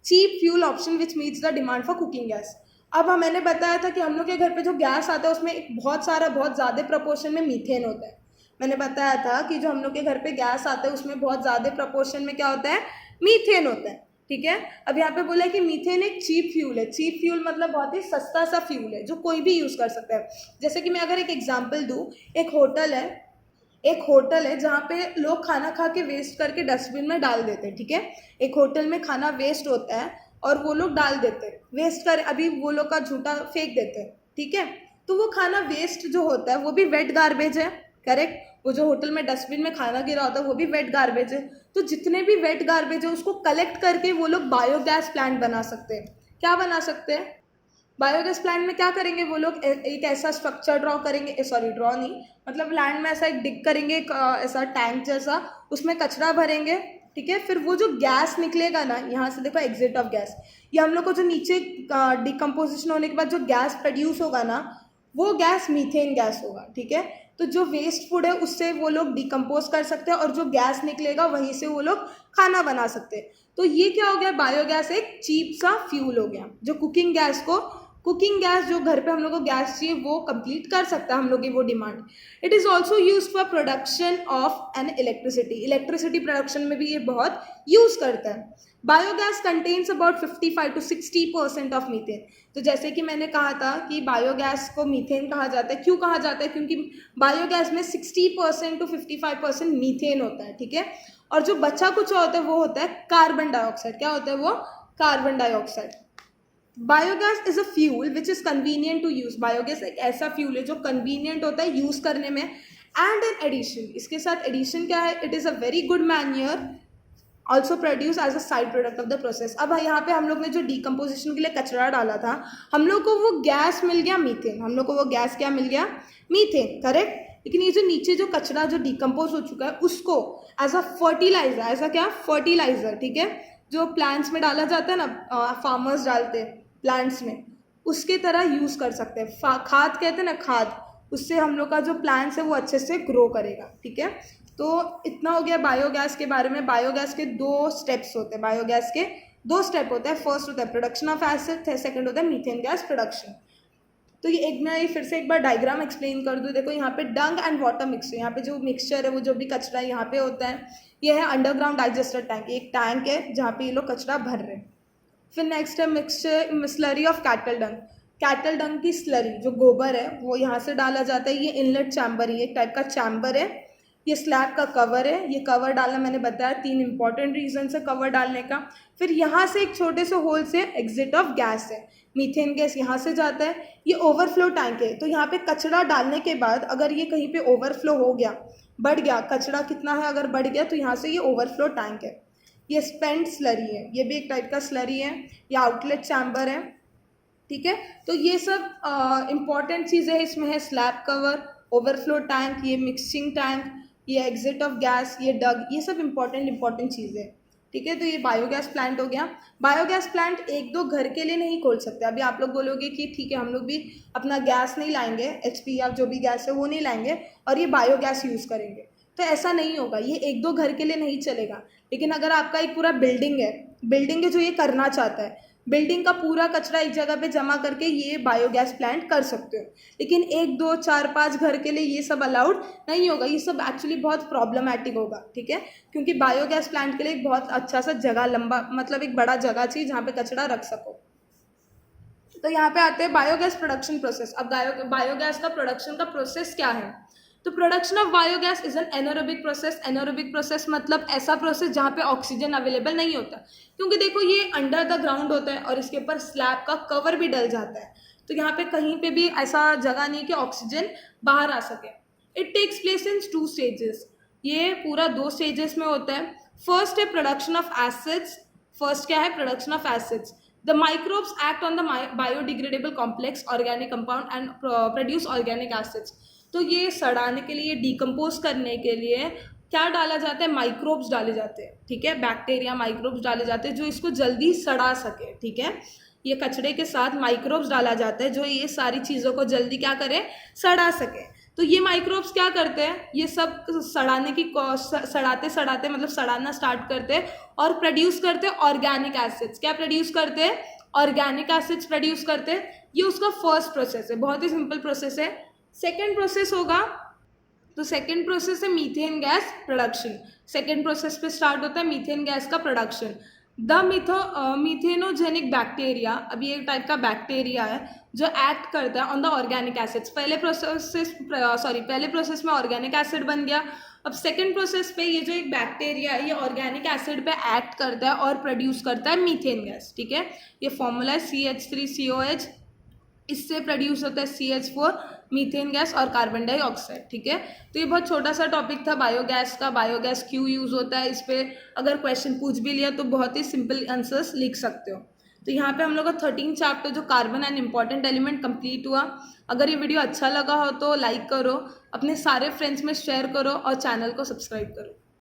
cheap fuel option which meets the demand for cooking gas. अब मैंने बताया था कि हम लोग के घर पे जो गैस आता है उसमें एक बहुत ज़्यादा प्रपोर्शन में मीथेन होता है। मैंने बताया था कि जो हम लोग के घर पे गैस आता है उसमें बहुत ज़्यादा प्रपोर्शन में क्या होता है, मीथेन होता है। ठीक है, अब यहाँ पे बोला है कि मीथेन एक चीप फ्यूल है। चीप फ्यूल मतलब बहुत ही सस्ता सा फ्यूल है जो कोई भी यूज़ कर सकता है। जैसे कि मैं अगर एक एग्जाम्पल दूँ, एक होटल है जहाँ पे लोग खाना खा के वेस्ट करके डस्टबिन में डाल देते हैं। ठीक है, एक होटल में खाना वेस्ट होता है और वो लोग डाल देते हैं, वेस्ट कर अभी वो लोग का झूठा फेंक देते हैं। ठीक है, तो वो खाना वेस्ट जो होता है वो भी वेट गार्बेज है, करेक्ट। वो जो होटल में डस्टबिन में खाना गिरा होता है वो भी वेट गार्बेज है। तो जितने भी वेट गार्बेज है उसको कलेक्ट करके वो लोग बायोगैस प्लांट बना सकते हैं। क्या बना सकते हैं, बायोगैस प्लांट में क्या करेंगे वो लोग, एक ऐसा स्ट्रक्चर ड्रॉ करेंगे, सॉरी ड्रॉ नहीं, मतलब लैंड में ऐसा एक डिग करेंगे, ऐसा टैंक जैसा, उसमें कचरा भरेंगे। ठीक है, फिर वो जो गैस निकलेगा ना, यहाँ से देखो एग्जिट ऑफ गैस, ये हम लोग को जो नीचे डिकम्पोजिशन होने के बाद जो गैस प्रोड्यूस होगा ना, वो गैस मीथेन गैस होगा। ठीक है, तो जो वेस्ट फूड है उससे वो लोग डिकम्पोज कर सकते हैं और जो गैस निकलेगा वहीं से वो लोग खाना बना सकते हैं। तो ये क्या हो गया, बायोगैस एक चीप सा फ्यूल हो गया जो कुकिंग गैस जो घर पे हम लोग को गैस चाहिए वो कंप्लीट कर सकता है हम लोग की वो demand. It is also use for production of N electricity production में भी ये बहुत यूज़ करता है। Biogas contains about 55 to 60% of methane. तो जैसे कि मैंने कहा था कि बायोगैस को मीथेन कहा जाता है, क्यों कहा जाता है, क्योंकि बायोगैस में 60% to 55% मीथेन होता है। ठीक है, और जो बचा कुछ होता है वो होता है कार्बन डाइऑक्साइड। क्या होता है वो, carbon dioxide. Biogas is a fuel which is convenient to use. Biogas एक ऐसा फ्यूल है जो कन्वीनियंट होता है यूज करने में। एंड इन एडिशन, इसके साथ एडिशन क्या है, it is a very good manure also produce as a side product of the process. अब यहाँ पे हम लोग ने जो डिकम्पोजिशन के लिए कचरा डाला था, हम लोग को वो गैस मिल गया मीथेन, हम लोग को वो गैस क्या मिल गया, मीथेन, करेक्ट। लेकिन ये जो नीचे जो कचरा जो डिकम्पोज हो चुका है उसको एज अ फर्टिलाइजर, ऐसा क्या, फर्टिलाइजर, ठीक है, जो प्लांट्स में डाला जाता है ना, फार्मर्स डालते हैं प्लांट्स में, उसके तरह यूज़ कर सकते हैं। खाद कहते हैं ना, खाद, उससे हम लोग का जो प्लांट्स है वो अच्छे से ग्रो करेगा। ठीक है, तो इतना हो गया बायोगैस के बारे में। बायोगैस के दो स्टेप्स होते हैं, बायोगैस के दो स्टेप होते हैं। फर्स्ट होता है प्रोडक्शन ऑफ एसिड, सेकंड होता है मीथेन गैस प्रोडक्शन। तो मैं फिर से एक बार डायग्राम एक्सप्लेन कर दूँ। देखो यहाँ पे डंग एंड वाटर मिक्सचर, यहाँ पे जो मिक्सचर है वो जो भी कचरा है यहाँ पे होता है, ये है अंडरग्राउंड डाइजेस्टर टैंक, एक टैंक है जहाँ पे ये लोग कचरा भर रहे हैं। फिर नेक्स्ट है mixture slurry of cattle Dang. Cattle डंग की स्लरी जो गोबर है वो यहाँ से डाला जाता है। ये इनलेट चैम्बर है, ये एक टाइप का चैम्बर है। ये स्लैब का कवर है, ये कवर डालना मैंने बताया 3 इंपॉर्टेंट रीजन है कवर डालने का। फिर यहाँ से एक छोटे से होल से एग्जिट ऑफ गैस है, मीथेन गैस यहाँ से जाता है। ये ओवरफ्लो टैंक है, तो यहाँ पे कचरा डालने के बाद अगर ये कहीं पे ओवरफ्लो हो गया, बढ़ गया, कचरा कितना है अगर बढ़ गया, तो यहाँ से ये ओवरफ्लो टैंक है। ये स्पेंट स्लरी है, ये भी एक टाइप का स्लरी है। ये आउटलेट चैम्बर है। ठीक है, तो ये सब इम्पॉर्टेंट चीज़ें हैं इसमें है, स्लैब कवर, ओवरफ्लो टैंक, ये मिक्सिंग टैंक, ये एग्जिट ऑफ गैस, ये डग, ये सब इम्पॉर्टेंट चीज़ें। ठीक है, तो ये बायोगैस प्लांट हो गया। बायोगैस प्लांट एक दो घर के लिए नहीं खोल सकते। अभी आप लोग बोलोगे कि ठीक है हम लोग भी अपना गैस नहीं लाएंगे, HP या जो भी गैस है वो नहीं लाएंगे और ये बायोगैस यूज़ करेंगे, तो ऐसा नहीं होगा, ये एक दो घर के लिए नहीं चलेगा। लेकिन अगर आपका एक पूरा बिल्डिंग है जो ये करना चाहता है, बिल्डिंग का पूरा कचरा एक जगह पे जमा करके ये बायोगैस प्लांट कर सकते हो। लेकिन एक दो चार पांच घर के लिए ये सब अलाउड नहीं होगा, ये सब एक्चुअली बहुत प्रॉब्लमेटिक होगा, ठीक है। क्योंकि बायोगैस प्लांट के लिए एक बहुत अच्छा सा जगह, लंबा मतलब एक बड़ा जगह चाहिए जहाँ पे कचरा रख सको। तो यहाँ पे आते हैं बायोगैस प्रोडक्शन प्रोसेस। अब बायोगैस का प्रोडक्शन का प्रोसेस क्या है? तो production of biogas is an anaerobic process. Anaerobic process मतलब ऐसा प्रोसेस जहाँ पे ऑक्सीजन अवेलेबल नहीं होता, क्योंकि देखो ये अंडर द ग्राउंड होता है और इसके ऊपर स्लैब का कवर भी डल जाता है, तो यहाँ पे कहीं पे भी ऐसा जगह नहीं कि ऑक्सीजन बाहर आ सके। It takes place in 2 stages. ये पूरा 2 स्टेजेस में होता है। फर्स्ट है प्रोडक्शन ऑफ एसिड्स। फर्स्ट क्या है? Production of acids. The microbes act on the biodegradable complex organic compound and produce organic acids. तो ये सड़ाने के लिए, डिकम्पोज करने के लिए क्या डाला जाता है? माइक्रोब्स डाले जाते हैं, ठीक है। बैक्टीरिया, माइक्रोब्स डाले जाते हैं जो इसको जल्दी सड़ा सके, ठीक है। ये कचरे के साथ माइक्रोब्स डाला जाता है जो ये सारी चीज़ों को जल्दी क्या करे? सड़ा सके। तो ये माइक्रोब्स क्या करते हैं? ये सब सड़ाने की सड़ाते सड़ाते मतलब सड़ाना स्टार्ट करते हैं और प्रोड्यूस करते हैं ऑर्गेनिक एसिड्स। क्या प्रोड्यूस करते हैं? ऑर्गेनिक एसिड्स प्रोड्यूस करते हैं। ये उसका फर्स्ट प्रोसेस है, बहुत ही सिंपल प्रोसेस है। सेकेंड प्रोसेस होगा, तो सेकेंड प्रोसेस है methane gas production. Second process पे स्टार्ट होता है मीथेन गैस का प्रोडक्शन। द मीथेनोजेनिक बैक्टीरिया, अब ये एक टाइप का बैक्टीरिया है जो एक्ट करता है ऑन द ऑर्गेनिक एसिड्स। पहले प्रोसेस में ऑर्गेनिक एसिड बन गया। अब सेकेंड प्रोसेस पे ये जो एक बैक्टीरिया है ये ऑर्गेनिक एसिड पे एक्ट करता है और प्रोड्यूस करता है मीथेन गैस, ठीक है। ये फॉर्मूला है CH3COH, इससे प्रोड्यूस होता है CH4 मीथेन गैस और कार्बन डाइऑक्साइड, ठीक है। तो ये बहुत छोटा सा टॉपिक था बायोगैस का। बायोगैस क्यों यूज़ होता है, इस पर अगर क्वेश्चन पूछ भी लिया तो बहुत ही सिंपल आंसर्स लिख सकते हो। तो यहाँ पे हम लोग का 13 चैप्टर जो carbon and important element complete हुआ। अगर ये वीडियो अच्छा लगा हो तो लाइक करो, अपने सारे फ्रेंड्स में शेयर करो और चैनल को सब्सक्राइब करो।